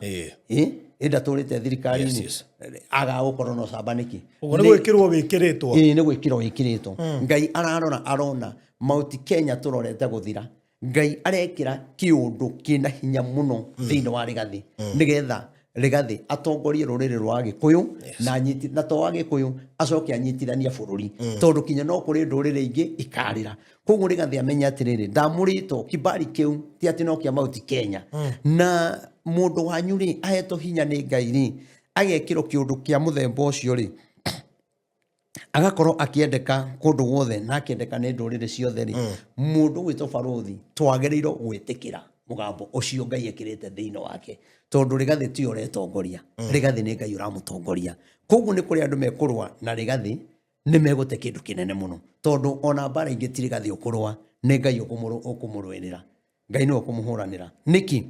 ndatũrĩte thirikari-inĩ agagũkorwo na ũcamba nĩkĩ nĩ gwĩkĩrwo wĩkĩrĩtwo nĩ gwĩkĩrwo wĩkĩrĩtwo Ngai arona Mount Kenya tũrorete gũthira Ngai arekĩra kĩũndũ kĩna hinya mũno thĩinĩ wa Rigathĩ nĩgetha Rigathi atongorie ruriri rwa Gikuyu na to wa Gikuyu acoke anyitithania bururi tondu kinya no kuri nduriri ingi ikarira koguo Rigathi amenya atiriri ndamurito kibali kiu ti ati no kia Mount Kenya na mundu wanyu ri aheto hinya ni Ngai ri agekiro kiundu kia muthemba ucio ri agakorwo akiendeka kundu guothe na akiendeka ni nduriri ciothe ri mundu gwitwo baruthi twagereiro gwitikira mugambo ucio Ngai ekirite thiini wake tondu Rigathi ti uretongoria Rigathi ni Ngai uramutongoria koguo ni kuri andu mekurwa na Rigathi ni megute kindu kinene muno tondu ona bara ingi ti Rigathi ukurwa ni Ngai ukumurwirira Ngai ni ukumuhuranira niki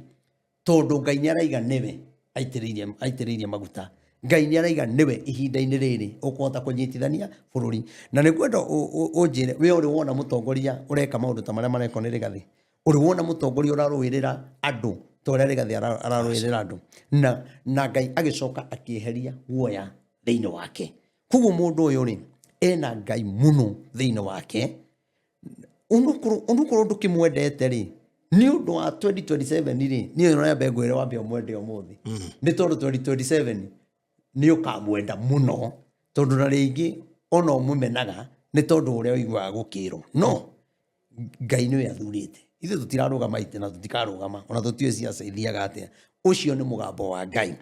tondu Ngai ni araiga niwe aitiririe maguta Ngai ni araiga niwe ihinda-ini riri ukuhota kunyitithania bururi na ni kwenda unjire we uri wona mutongoria ureka maundu ta maria mareko ni Rigathi uri wona mutongoria urarwirira andu toria Rigathi ararwirira andu na Ngai agicoka akieheria guoya thiini wake koguo mundu uyu ri ena Ngai muno thiini wake unukuru ndukimwendete ri ni undu wa 2027 ri ni no ya begwire wambe omwende omuthi ni tondu 2027 ni ukamwenda muno tondu na ringi ona umumenaga ni tondu uria uigwa gukiro no Ngai niwe athurite ithe tutirarugama ite na tutikarugama ona tutiwe ciaca ithiaga atia ucio ni mugambo wa Ngai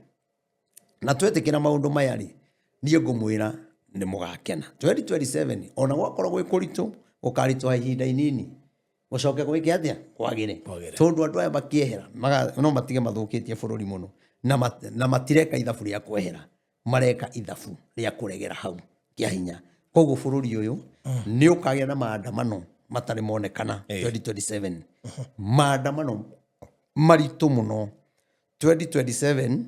na twetikira maundu maya ri nie ngumwira ni mugakena 2027 ona gwakorwo gwi kuritu ukaritwa ihinda inini gucoke gwike atia kwagire tondu andu aya makiehera no matige mathukitie bururi muno na matireka ithabu ria kwehera mareka ithabu ria kuregera hau kia hinya koguo bururi uyu ni ukagia na maandamano matari monekana 2027 maandamano maritu muno 2027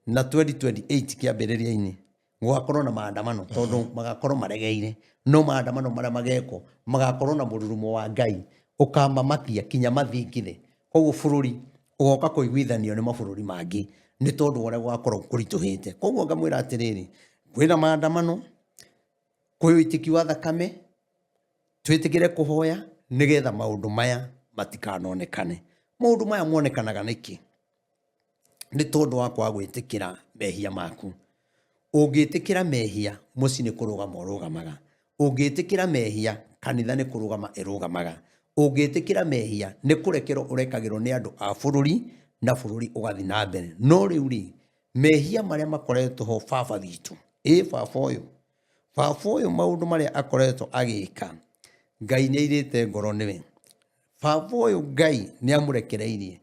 na 2028 kiambiriria-ini gwakorwo na maandamano tondu magakorwo maregeire no maandamano maria mageko magakorwo na mururumo wa Ngai ukamamakia kinya mathingithe koguo bururi ugoka kuiguithanio ni mabururi mangi ni tondu uria gwakorwo kurituhite koguo ngamwira atiriri kwina maandamano kuyitiki wa thakame twitikire kuhoya nigetha maundu maya matikanonekane maundu maya monekanaga niki ni tondu wa kwa gwitikira mehia maku ungitikira mehia muci ni kurugama urugamaga ungitikira mehia kanitha ni kurugama irugamaga ungitikira mehia ni kurekero urekagirwo ni andu a bururi na bururi ugathi na mbere no riu ri mehia maria makoretwo ho baba witu baba uyu maundu maria akoretwo agika Ngai ni irite ngoro niwe baba uyu Ngai ni amurekereirie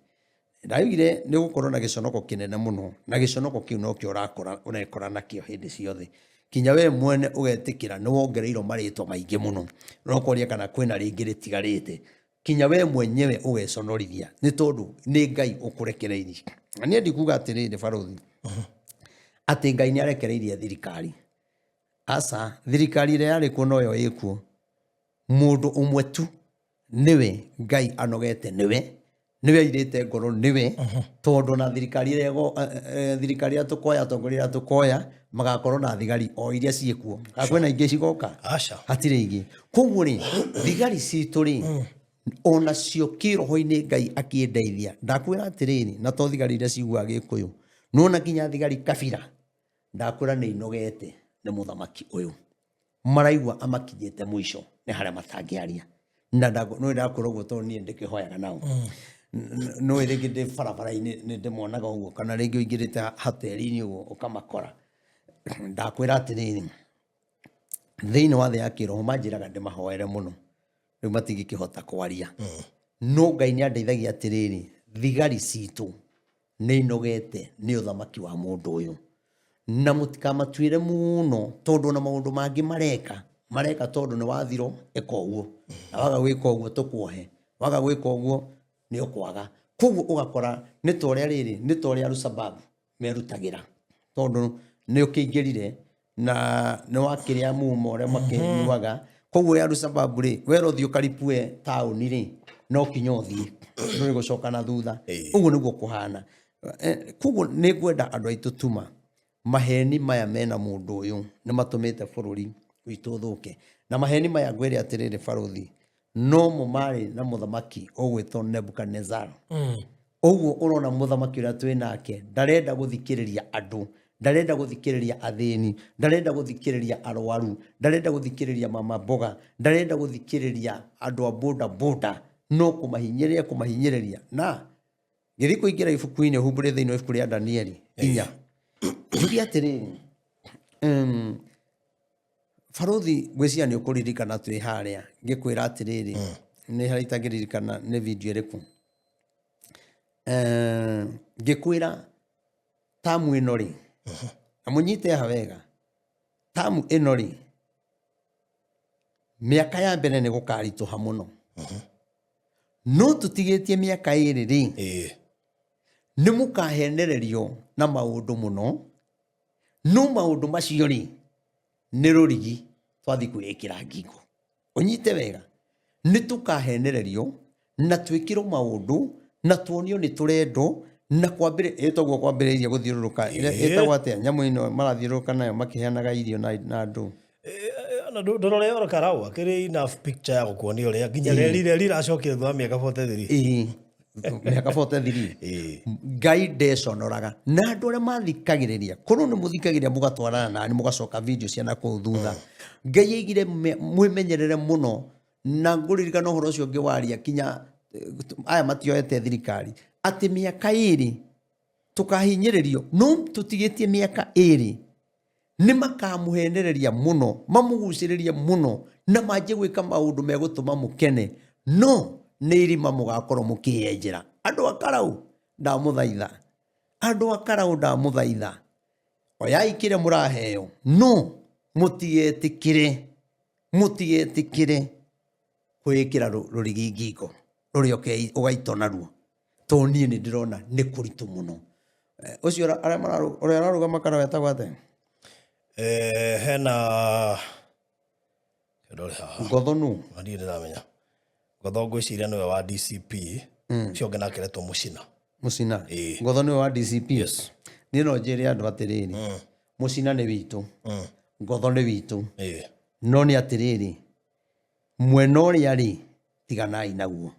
ndaigire ni gukorwo na giconoko kinene muno na giconoko kiu no kio urekora nakio hindi ciothe kinya we mwene ugetikira ni wongereirwo maritwa maingi muno no koria kana kwina ringi ritigarite kinya we mwenyewe ugeconorithia ni tondu ni Ngai ukurekereirie na ni ndikuga atiriri baruthi ati Ngai ni arekereirie thirikari asa thirikari ria yari kuo no yo ikuo mundu umwe tu niwe Ngai anogete niwe airite ngoro niwe tondu na thirikari atukoya atongoria atukoya magakorwo na thigari o iria ciekuo akwena ingi cigoka hatire ingi koguo ri thigari citu ri ona cio kiroho-ini Ngai akiendeithia ndakwira atiriri na to thigari iria ciguaga Gikuyu nona kinya thigari kabira ndakwira ni inogete ni muthamaki uyu maraigwa amakinyite mwisho ni haria matangiaria na no ndakwira guo tondu nie ndikihoyaga nao no ringi ndi barabara-ini ni ndimonaga uguo kana ringi uingirite hoteli-ini uguo ukamakora ndakwira atiriri thiini wa thi ya kiroho manjiraga ndimahoere muno riu matingikihota kwaria no Ngai ni andeithagia atiriri thigari citu ni inogete ni uthamaki wa mundu uyu na mutikamatuire muno tondu na maundu mangi mareka tondu ni wathiro eka uguo na waga gwika uguo tukuohe waga gwika uguo ni ukwaga koguo ugakora ni toria riri ni toria Al-Shabaab merutagira tondu ni ukingirire na ni wakiria mumo ria makinyuaga koguo ya Al-Shabaab ri wero thio karipue tauni ri no kinyo thie no gucoka na thutha uguo niguo kuhana koguo ni gwenda andu aitu tuma maheni maya mena mundu uyu ni matumite bururi witu thuke na maheni maya ngwire atiriri baruthi no mumari na muthamaki ogwitwo Nebukadnezar Oguo urona muthamaki uria twi nake ndarenda guthikiriria andu, ndarenda guthikiriria athini, ndarenda guthikiriria arwaru, ndarenda guthikiriria mama mboga, ndarenda guthikiriria andu a boda boda, no kumahinyiriria na githi kuingira ibuku-ini humbure thiini ibuku ria Danieli 4 njuge atiriri Farothi gwiciria ni ukuririkana twi haria ngikwira atiriri ni haritagirikana ni video iriku ngikwira tamu ino ri amunyite havega tamu ino ri miaka ya mbere ni gukarituha muno no tutigitie miaka iri ri ni mukahenererio na maundu muno no maundu macio ri ni rurigi twathi kwikira ngingo unyite wega ni tukahenererio na twikirwo maundu na tuonio ni turendo na kwambire etogwo kwambiriria guthiururuka etagwo atia nyamu ino marathiururuka nayo makiheanaga irio na andu ndorore ora karau akiri enough picture ya gukuonia uria nginya reri racokire thwa miaka 43 miaka 43 ngai ndeconoraga na andu aria mathikagiriria kono ni muthikagiriria mugatwarana na ni mugacoka video ciana kuu thutha ngai aigire mwimenyerere muno na nguririkana uhoro ucio ngiwaria kinya aya matioete thirikari ati miaka iri tukahinyiririo no tutigitie miaka iri ni makamuhenereria muno mamuguciriria muno na manje gwika maundu megutuma mukene no ni irima mugakorwo mukienjera andu akarau ndamuthaitha oyaikire muraheo no mutietikire kwikira rurigi ngingo ruria ugaitona ruo to nie ni ndirona ni kuritu muno ucio aria ararugama kana wetagwo ate hena ndore haha Ngothonu ndio ndiramenya Ngotho ngwiciria niwe wa DCP cio ngena kiretwo Mucina Ngothonu wa DCP yes ni no njiri andu atiriri Mucina ni witu Ngotho ni witu no ni atiriri mwena uria ri tiganai naguo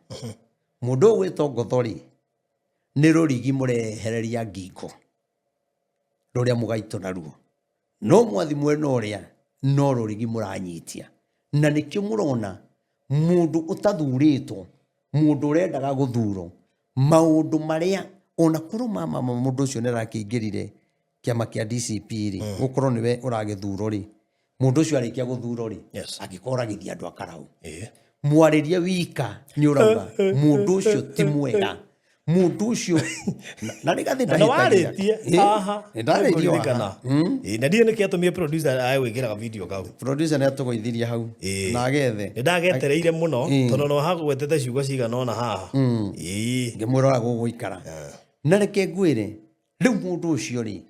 mundu gwitwo Ngotho ri ni rurigi murehereria ngingo ruria mugaito naruo no mwathi mwena uria no rurigi muranyitia na nikio murona mundu utathuritwo mundu urendaga guthuro maundu maria ona kuru mama mundu ucio nerakiingirire kiama kia DCP ri gukorwo niwe uragithuro ri mundu ucio arikia guthuro ri agikora githia andu akarau mwariria wika ni urauga mundu ucio ti mwega mundu ucio na rigathi ndahitagia ndaririo kana na ndiye niki atumie producer aiwikira video kau producer ne atugoithiria hau na agethe ndagetereire muno tono no hagwetete ciugo cigana ona haha ngimwira guguikara na reke ngwire riu mundu ucio ri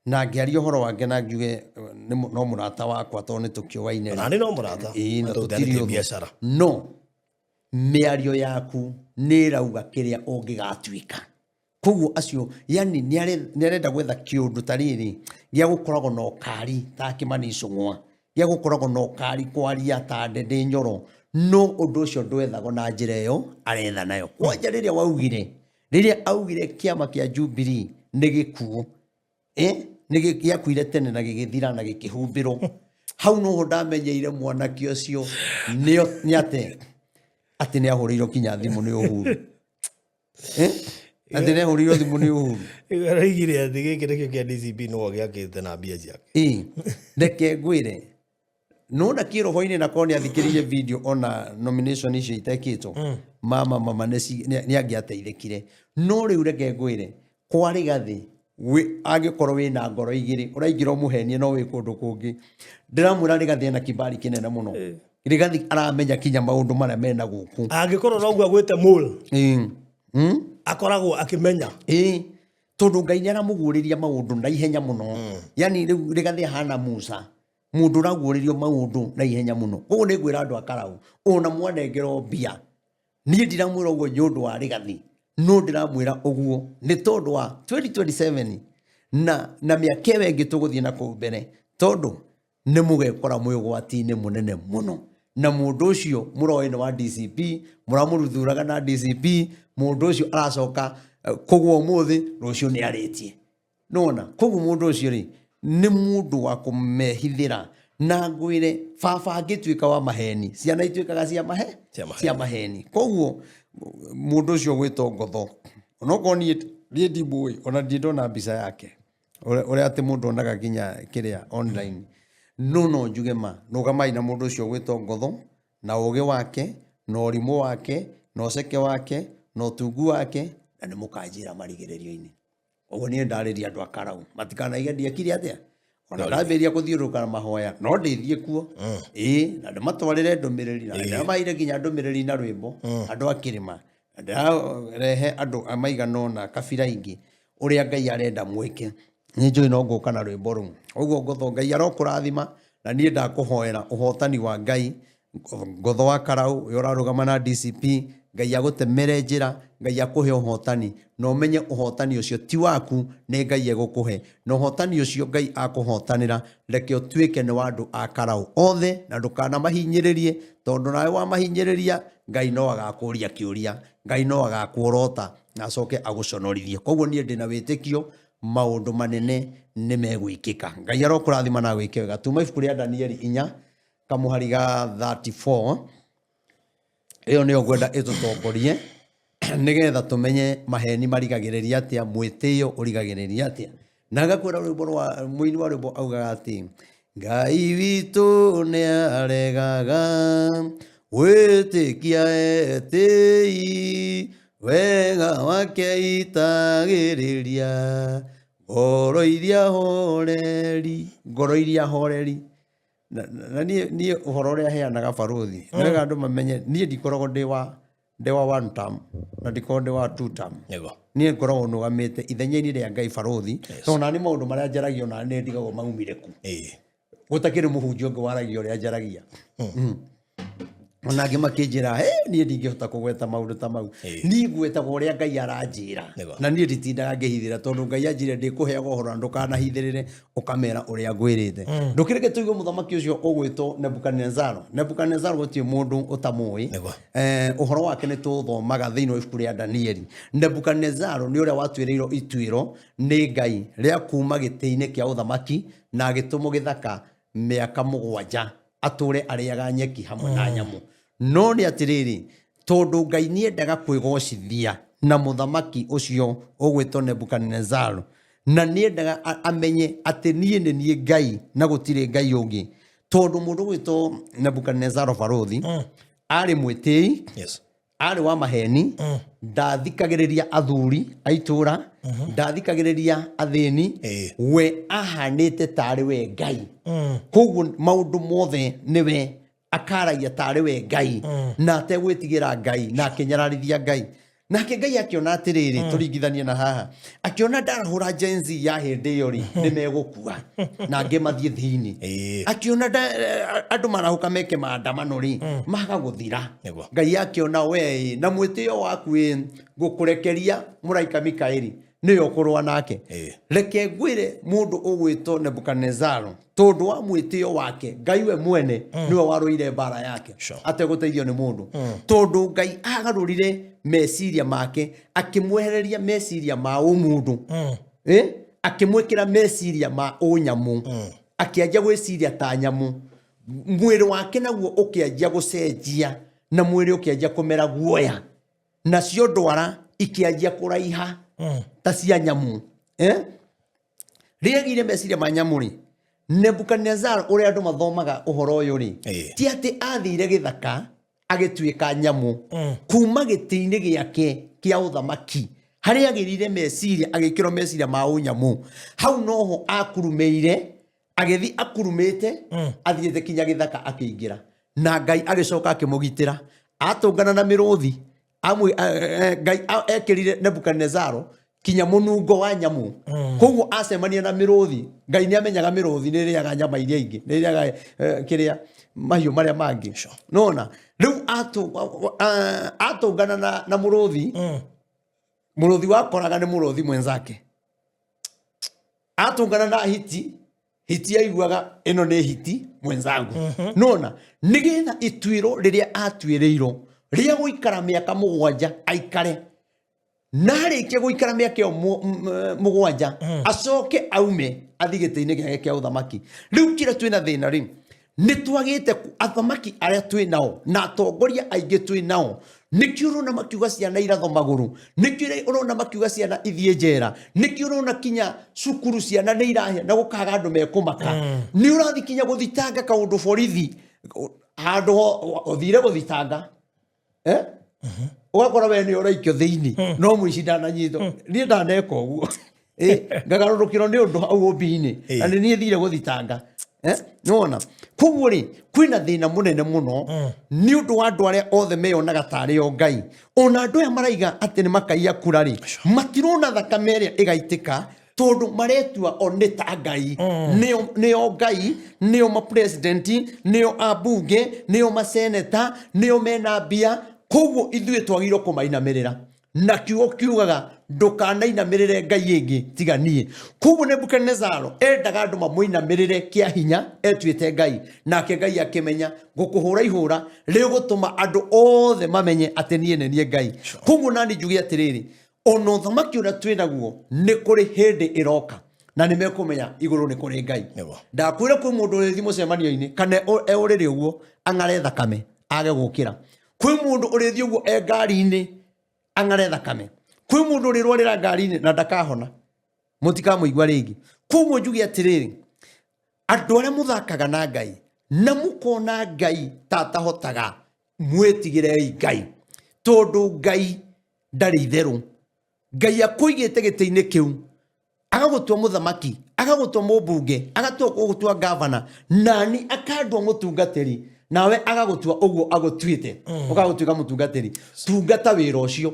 na ngiaria horo wake na njuge no murata wakwa to ni tukiowaine na ni no murata na tutirio biashara no miario yaku nirauga kiria ungigatuika kuguo acio yani ni arenda gwetha kiundu tariri gia gukoragwo no kari ta Kimani Icung'wa gia gukoragwo no kari kwaria ta Ndindi Nyoro no undu ucio ndwethagwo na njira iyo aretha nayo kwanja riria augire kiama kia Jubilee ni gikuo ni giakuire tene na gigithira na gikihumbirwo hau no ndamenyeire mwanaki ucio ni ati ni ahuriirwo kinya thimu ni Uhuru ati ni ahuriirwo thimu ni Uhuru araigire ati giki nikio kia DCP no giakite na mbia ciake reke ngwire nona kiroho-ini na koni athikiririe video ona nomination icio itekitwo mama ni angiateithikire no riu reke ngwire kwari gathi agikorwo wina ngoro igiri uraingirwo muhenie no wi kundu kungi ndiramwira rigathi na kibali kinene muno rigathi aramenya kinya maundu maria mena guku angikorwo no gwagwite mul akoragwo akimenya tondu Ngai ni aramuguriria maundu na ihenya muno yani riu rigathi hana Musa mundu raguuririo maundu na ihenya muno koguo ni ngwira andu akarau ona mwanengero mbia ni ndiramwira uguo ni undu wa rigathi no ndiramwira uguo ni tondu wa 2027 na miaka ĩyo ĩngĩ tũgũthiĩ na kũu mbere tondu ni mugekora mwĩgwati-inĩ munene muno na mundu ucio muroine wa DCP muramuruthuraga na DCP mundu ucio aracoka kugwa muthi rucio ni aritie nona koguo mundu ucio ri ni mundu wa kumehithira na ngwire baba angituika wa maheni ciana ituikaga cia maheni koguo mundu ucio gwitwo Ngotho onoko ni ndibui ona ndona mbica yake ore ati mundu onaga kinya kiria online no njuge ma nugamai na mundu ucio gwitwo Ngotho na uge wake na urimu wake na uceke wake na utungu wake na ni mukanjira marigererio-ini ogo ni ndariria andu akarau matikanaige ndiekire atia ona ndaberia kuthiuruka na mahoya no ndithie kuo na ndimatwarire ndumiriri na maire kinya ndumiriri na rwimbo andu akirima ndarehe andu amaigano na kabira ingi uria Ngai arenda mweke ni njui no nguka na rwimbo ru oguo Ngotho Ngai arokurathima na nie ndakuhoera uhotani wa Ngai Ngotho wa Karau uyu urarugama na DCP Ngai agutemere njira Ngai akuhe uhotani no menye uhotani ucio ti waku ni Ngai egukuhe no uhotani ucio Ngai akuhotanira reke utuike ni wandu a Karau othe na ndukana mahinyiririe tondu nawe wa mahinyiriria Ngai no agakuria kiuria Ngai no agakuorota na acoke aguconorithie koguo nie ndina witikio maundu manene ni megwikika Ngai arokurathima na gwike wega tuma ibuku ria Danieli 4 kamuhariga 34 iyo niyo gwenda itutongorie nigetha tumenye maheni marigagiriria atia mwitio urigagiriria atia na gakwira rwimbo rwa muini wa rwimbo augaga ati Ngai witu ni aregaga witikia etii wega wake itagiriria ngoro iria horeri na nie uhoro ria heanaga baruthi nega andu mamenye nie ndikoragwo ndi wa one term na ndikoragwo ndi wa two term nie ngoragwo nugamite ithenya-ini ria Ngai baruthi to na ni maundu maria njaragio na ni ndigagwo maumire ku gutakiri muhunjio ngi waragia uria njaragia onangi makinjira nie ndingihota kugweta maundu ta mau ni gwetagwo uria Ngai aranjira na nie nditindaga ngihithira tondu Ngai anjire ndikuheaga uhoro ndukanahithirire ukamera uria ngwirite ndukireke tuigue muthamaki ucio ugwitwo Nebukadnezar gutie mundu utamui uhoro wake ni tuthomaga thiini wa ibuku ria Danieli Nebukadnezar ni uria watuireirwo ituiro ni Ngai ria kuma giti-ini kia uthamaki na agitumo githaka miaka 7 ature ariaga nyeki hamwe na nyamu no ni atiriri tondu Ngai ni endaga kwigocithia na muthamaki ucio ugwitwo Nebukadnezar na ni endaga amenye ati nie ni Ngai na gutire Ngai ungi tondu mundu gwitwo Nebukadnezar baruthi ari mwitii ari wa maheni ndathikagiriria athuri aitura ndathikagiriria athini we ahanite tari we Ngai koguo maundu mothe niwe akaragia tari we Ngai na ategwitigira Ngai na akinyararithia Ngai nake Ngai akiona atiriri turingithanie na haha akiona ndarahura jenzi ya hindi iyo ri nimegukua na ngemathie thiini akiona andu marahuka meke maandamano ri magaguthira Ngai akiona we na mwitio waku ngukurekeria muraika Mikaeli niyo ukurwa nake reke ngwire mundu ugwitwo Nebukadnezar tondu wa mwitio wake Ngai we mwene niwe waruire mbara yake ateguteithio ni mundu tondu Ngai agarurire meciria make akimwehereria meciria ma umundu akimwikira meciria ma unyamu akianjia gwiciria ta nyamu mwiri wake naguo ukianjia gucenjia na mwiri ukianjia kumera guoya nacio ndwara ikianjia kuraiha ta cia nyamu riegire meciria ma nyamu ri Nebukadnezar uria andu mathomaga uhoro uyu ri ti ati athire githaka agituika nyamu kuma giti-ini giake kia uthamaki hari agirire meciria agikiro meciria ma unyamu hau noho akurumeire agithi akurumite athiete kinya githaka akiingira na Ngai agicoka akimugitira atungana na miruthi amwe Ngai ekirire Nebukadnezar kinya munungo wa nyamu koguo acemania na miruthi Ngai ni amenyaga miruthi ni riaga nyama iria ingi ni riaga kiria mahiu maria mangi nona riu atungana na muruthi muruthi wakoraga ni muruthi mwenzake atungana na hiti aiguaga ino ni hiti mwenzangu nona nigetha ituiro riria atuireiro ria guikara miaka 7 aikare narikia guikara miaka 7 acoke aume athigite-ini giake kia uthamaki riu kira twina thina ri ni twagite athamaki aria twinao na atongoria aingi twinao nikio urona makiuga ciana iratho maguru nikio urona makiuga ciana ithie njera nikio urona kinya cukuru ciana ni irahia na gukaga andu mekumaka ni urathi kinya guthitanga kaundu borithi handu uthire guthitanga ugakora we ni uraikio thiini no muici ndananyitwo ni ndaneka uguo ngagarurukirwo ni undu au obini na ni thire guthitanga nona koguo ri kwina thina munene muno ni undu wa andu aria othe meyonaga tari o ngai ona andu aya maraiga ati ni makaia kura ri matirona thakame iria igaitika tondu maretua oni ta ngai nio ngai nio ma president nio abunge nio ma senator nio mena mbia koguo ithuĩ twagĩrĩirwo kũmainamirĩra na kiugo kiugaga ndũkanainamirĩre ngai ĩngĩ tiga niĩ koguo Nebukadnezaro endaga andũ mamũinamirĩre kĩa hinya etuĩte ngai nake ngai akĩmenya ngũkũhũra ihũra rĩgũtũma andũ othe mamenye atĩ niĩ nĩ niĩ ngai koguo nani njuge atĩrĩrĩ ona ũthamaki ũrĩa twĩnaguo nĩ kũrĩ hĩndĩ ĩroka na nĩ mekũmenya igũrũ nĩ kũrĩ ngai ndakwĩra kwĩ mũndũ ũrĩthi mũcemanio-inĩ kana ũrĩrĩ ũguo ang'are thakame age gũkĩra kwĩ mũndũ ũrĩthi ũguo ngari-inĩ ang'are thakame kwĩ mũndũ ũrĩrwarĩra ngari-inĩ na ndakahona mũtikamũigua rĩngĩ koguo njuge atĩrĩrĩ andũ arĩa mũthakaga na ngai na mũkona ngai tatahotaga mwĩtigĩrei ngai tondũ ngai ndarĩ itherũ ngai akũigĩte gĩtĩ-inĩ kĩu agagũtua mũthamaki agagũtua mũmbunge agagũtua gavana nani akandua mũtungatĩri nawe agagũtua ũguo agũtuĩte ũgagũtuĩka mũtungatĩri tungata wĩra ũcio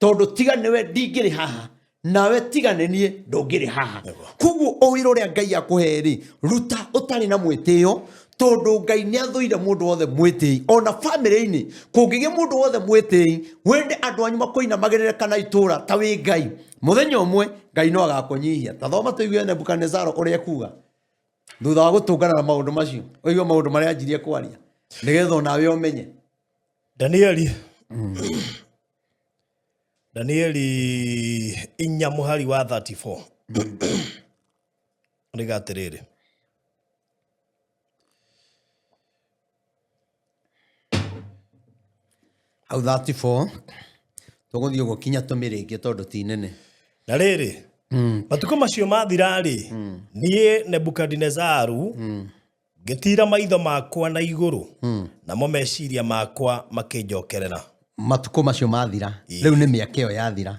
tondũ tiga nĩwe ndingĩrĩ haha nawe tiga nĩ niĩ ndũngĩrĩ haha koguo o wĩra ũrĩa ngai akũhe-rĩ ruta ũtarĩ na mwĩtĩo tondu ngai nĩ athũire mũndũ wothe mwĩtĩi ona bamĩrĩ-inĩ kũngĩgĩa mũndũ wothe mwĩtĩi wende andũ anyu makũinamagĩrĩre kana itũra ta wĩ ngai mũthenya ũmwe ngai no agakũnyihia ta thoma tũigue Nebukadnezaro ũrĩa ekuga thutha wa gũtũngana na maũndũ macio ũigue maũndũ marĩa anjirie kwaria nĩgetha onawe ũmenye Danieli 4 mũhari wa 34 rĩga atĩrĩrĩ au 34 tũgũthiĩ ũguo kinya tũmĩrĩngĩ tondũ ti nene na rĩrĩ matukũ macio mathira-rĩ niĩ Nebukadnezaru ngĩtira maitho makwa na igũrũ namo meciria makwa makĩnjokerera matukũ macio mathira rĩu nĩ mĩaka ĩyo yathira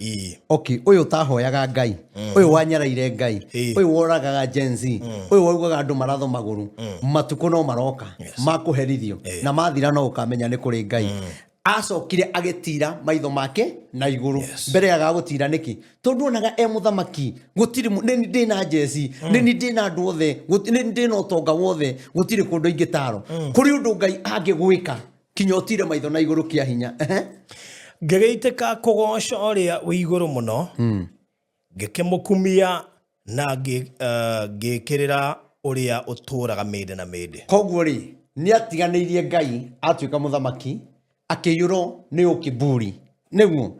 okay ũyũ utahoyaga ngai ũyũ wanyaraire ngai ũyũ woragaga Gen Z ũyũ waugaga andũ maratho magũrũ matukũ no maroka makũherithio na mathira no ũkamenya nĩ kũrĩ ngai acokire agĩtira maitho make na igũrũ mbere ya gagũtira nĩkĩ tondũ onaga mũthamaki gũtirĩ nĩ ndĩna jeci nĩ ndĩna andũ othe nĩ ndĩna ũtonga wothe gũtirĩ kũndũ ingĩtaro kũrĩ ũndũ ngai angĩgwĩka kinya ũtire maitho na igũrũ kĩa hinya ngĩgĩitĩka kũgoca ũrĩa wĩ igũrũ mũno ngĩkĩmũkumia na ngĩkĩrĩra ũrĩa ũtũraga mĩndĩ na mĩndĩ koguo rĩ nĩ atiganĩirie ngai atuĩka mũthamaki akĩiyũrwo nĩ ũkĩburi nĩguo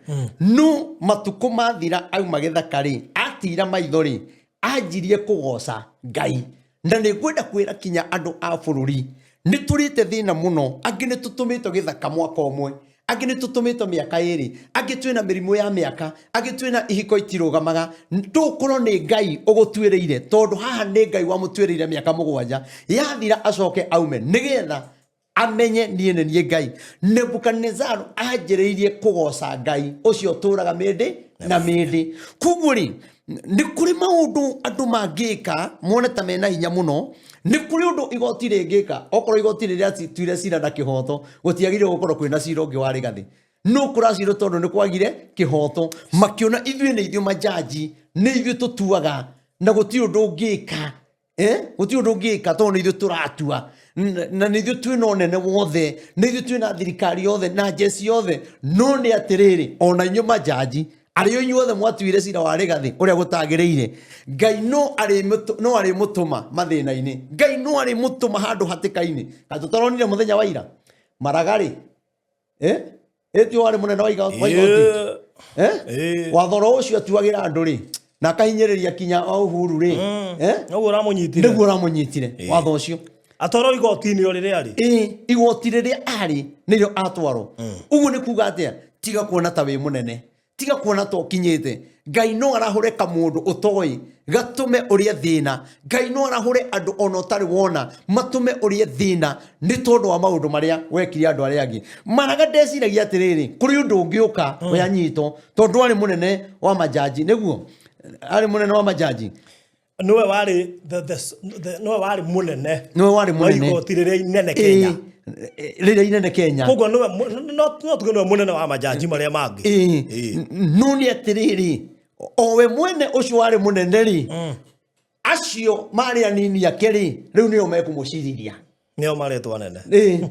no matukũ mathira auma gĩthaka-rĩ atira maitho-rĩ anjirie kũgoca ngai na nĩ ngwenda kwĩra kinya andũ a bũrũri nĩ tũrĩte thĩna mũno angĩ nĩ tũtũmĩtwo gĩthaka mwaka ũmwe angĩ nĩ tũtũmĩtwo mĩaka ĩrĩ angĩ twĩna mĩrimũ ya mĩaka angĩ twĩna ihiko itirũgamaga ndũkorwo nĩ ngai ũgũtuĩrĩire tondũ haha nĩ ngai wamũtuĩrĩire mĩaka 7 yathira acoke aume nĩgetha amenye niĩ nĩ niĩ ngai Nebukadnezaro anjĩrĩirie kũgoca ngai ũcio ũtũraga mĩndĩ na mĩndĩ koguo rĩ nĩ kũrĩ maũndũ andũ mangĩka mone ta mena hinya mũno nĩ kũrĩ ũndũ igoti rĩngĩka okorwo igoti rĩrĩa tuire cira na kĩhoto gũtiagĩrĩirwo gũkorwo kwĩna cira ũngĩ warĩ gathĩ no kũracirwo tondũ nĩ kwagire kĩhoto makĩona ithuĩ nĩ ithuĩ majaji nĩ ithuĩ tũtuaga na gũtirĩ ũndũ ũngĩka gũtirĩ ũndũ ũngĩka tondũ nĩ ithuĩ tũratua na nĩ ithuĩ twĩna ũnene wothe nĩ ithuĩ twĩna thirikari yothe na jeci yothe no nĩ atĩrĩrĩ ona inyuĩ majaji arĩ inyuothe mwatuire cira wa Rigathi ũrĩa gũtagĩrĩire Ngai no arĩ mũtũma mathĩna-inĩ Ngai no arĩ mũtũma handũ hatĩka-inĩ katũtaronire mũthenya wa ira Maragari etio warĩ mũnene wa igoti wathoro ũcio atuagĩra andũ rĩ na akahinyĩrĩria kinya wa Uhuru rĩ nĩguo ũramũnyitire watho ũcio atwarwo igoti-inĩ o rĩrĩa arĩ igoti rĩrĩa arĩ nĩrĩo atwarwo ũguo nĩ kuuga atĩa tiga kuona ta wĩ mũnene tiga kuona ta ũkinyĩte Ngai no arahũre kamũndũ ũtoĩ gatũme ũrĩa thĩna Ngai no arahũre andũ ona ũtarĩ wona matũme ũrĩa thĩna nĩ tondũ wa maũndũ marĩa wekire andũ arĩa angĩ Maraga ndeciragia atĩrĩrĩ kũrĩ ũndũ ũngĩũka ũyanyitwo tondũ arĩ mũnene wa majaji nĩguo arĩ mũnene wa majaji niwe warĩ mũnene igoti rĩrĩa inene Kenya rĩrĩa inene Kenya koguo no tuge niwe mũnene wa majaji marĩa mangĩ no nĩ atĩrĩrĩ owe mwene ũcio warĩ mũnene rĩ acio marĩ anini ake rĩ rĩu nĩo mekũmũcirithia nĩo maretwo anene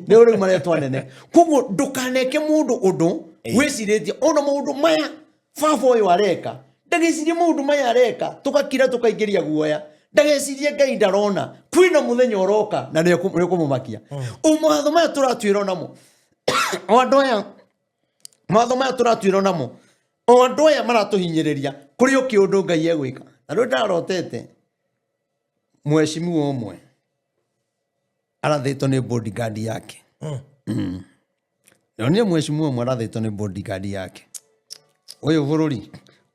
nĩo rĩu maretwo anene koguo ndũkaneke mũndũ ũndũ wĩcirĩtie ona maũndũ maya baba ũyũ areka ndagecirie maũndũ maya areka tũgakira tũkaingĩria guoya ndagecirie Ngai ndarona kwĩna mũthenya ũroka na nĩ kũmũmakia mawatho maya tũratuĩrwo namo andũ aya mawatho maya tũratuĩrwo namo andũ aya maratũhinyĩrĩria kũrĩ o kĩũndũ Ngai egwĩka na rĩu ndarotete mheshimiwa ũmwe arathĩtwo nĩ bodyguard yake nĩonire mheshimiwa ũmwe arathĩtwo nĩ bodyguard yake ũyũ bũrũri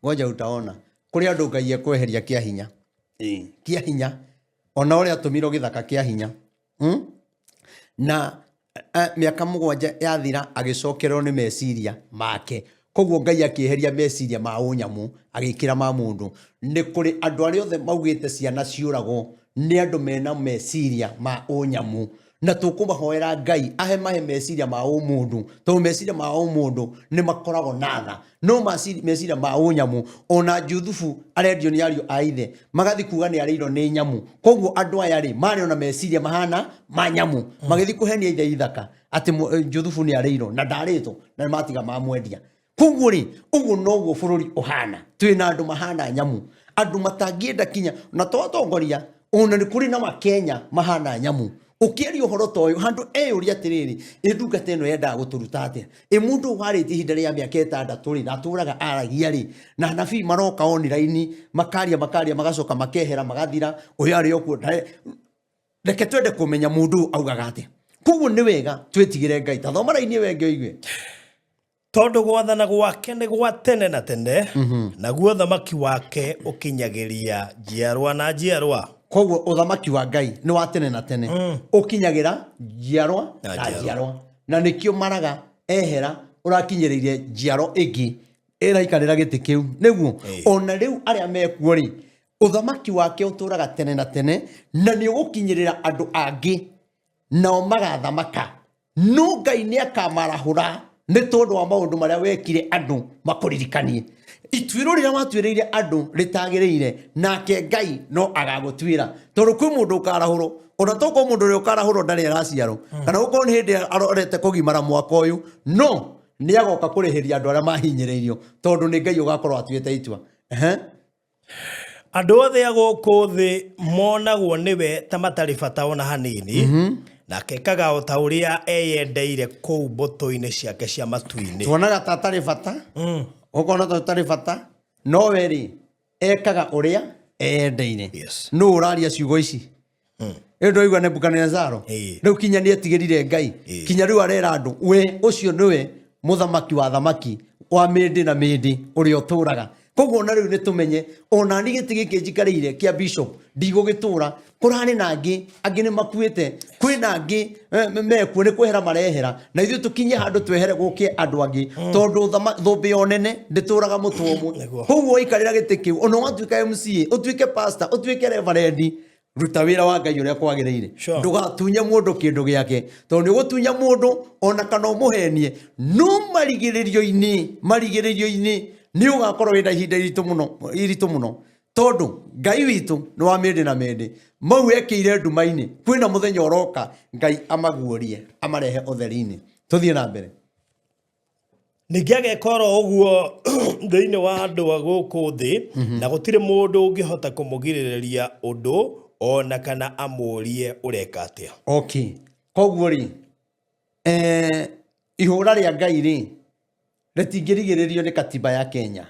ngoja utaona kũrĩ andũ Ngai ekweheria kĩa hinya kĩa hinya ona ũrĩa atũmirwo gĩthaka kĩa hinya na mĩaka 7 yathira agĩcokerwo nĩ meciria make koguo Ngai akĩeheria meciria ma ũnyamu agĩkĩra ma mũndũ nĩ kũrĩ andũ arĩa othe maugĩte ciana ciũragwo nĩ andũ mena meciria ma ũnyamu na tũkũmahoera Ngai mahe meciria ma ũmũndũ tondũ meciria ma ũmũndũ nĩ makoragwo na tha no meciria ma ũnyamu ona Juthubu arendio nĩ ariũ a ithe magathi kuga nĩ arĩirwo nĩ nyamu koguo andũ aya rĩ marĩ ona meciria mahana ma nyamu magĩthi kũhenia ithe ithaka atĩ Juthubu nĩ arĩirwo na ndarĩtwo na matiga mamwendia koguo rĩ ũguo noguo bũrũri ũhana twĩna andũ mahana nyamu andũ matangĩenda kinya na twatongoria ona nĩ kũrĩ na Makenya mahana nyamu ukĩaria ũhoro ta ũyũ handũ eyũria atĩrĩrĩ ndungata ĩno yendaga gũtũruta atĩa mũndũ warĩtie ihinda rĩa mĩaka 6 rĩ na atũraga aragia rĩ na nabii maroka online makaria magacoka makehera magathira ũyũ arĩ okuo reke twende kũmenya mũndũ augaga atĩa koguo nĩ wega twĩtigĩre Ngai ta thoma raini wenge oigue tondũ gwathana gwake nĩ gwa tene na tene naguo thamaki wake ũkinyagĩria njiarwa na njiarwa koguo uthamaki wa Ngai nĩ wa tene na tene ũkinyagira njiarwa na njiarwa na nĩkĩo Maraga ehera ũrakinyĩrĩire njiarwa ĩngĩ ĩraikarĩra gĩtĩ kĩu nĩguo ona rĩu arĩa mekuo rĩ uthamaki wake ũtũraga tene na tene na nĩ ũgũkinyĩrĩra andũ angĩ nao magathamaka no Ngai nĩ akamarahũra nĩ tondũ wa maũndũ marĩa wekire andũ makũririkanie ituĩro rĩrĩa watuĩrĩire andũ rĩtagĩrĩire nake Ngai no agagũtuĩra tondũ kwĩ mũndũ ũkarahũrwo ona toko mũndũ ũrĩa ũkarahũrwo ndarĩ araciarwo kana ũkorwo nĩ hĩndĩ arorete kũgimara mwaka ũyũ no nĩ agoka kũrĩhĩria andũ arĩa mahinyĩrĩirio tondũ nĩ Ngai ũgakorwo atuĩte itua andũ othe agũkũ thĩ monagwo nĩwe ta matarĩ bata ona hanini nake kaga o ta ũrĩa eyendeire kũu mbũtũ-inĩ ciake cia matu-inĩ tuonaga ta atarĩ bata ũkona ta atarĩ bata no we rĩ ekaga ũrĩa eyendeire no ũraria ciugo ici ndoigua Nebukadnezaro rĩu kinya nĩ etigĩrire Ngai kinya rĩu arera andũ we ũcio nĩwe mũthamaki wa thamaki wa mĩndĩ na mĩndĩ ũrĩa ũtũraga koguo na rĩu nĩ tũmenye ona nĩ gĩtĩ gĩkĩ njikarĩire kĩa bishop ndigũgĩtũra kũrarĩ na angĩ nĩ makuĩte kwĩna angĩ mekuo nĩ kwehera marehera na ithuĩ tũkinye handũ twehere gũkie andũ angĩ tondũ thũmbĩ yo nene ndĩtũraga mũtwe ũmwe koguo ikarĩra gĩtĩ kĩu ona watuĩka MCA ũtuĩke pastor ũtuĩke reverend ruta wĩra wa Ngai ũrĩa kwagĩrĩire ndũgatunye mũndũ kĩndũ gĩake tondũ nĩ gũtunya mũndũ ona kana ũmũhenie no marigĩrĩrio-inĩ nĩ ũgakorwo wĩna ihinda iritũ mũno tondũ Ngai witũ nĩ wa mĩndĩ na mĩndĩ mau ekĩire nduma-inĩ kwĩna mũthenya ũroka Ngai amaguorie amarehe ũtheri-inĩ tũthiĩ na mbere Ningiage koro uguo thiini wa andu aguku thi na gutire mundu ungihota kumugiriria undu ona kana amurie ureka atia. Okay. Koguo ri ihura ria Ngai ri ritingirigiririo ni katiba ya Kenya.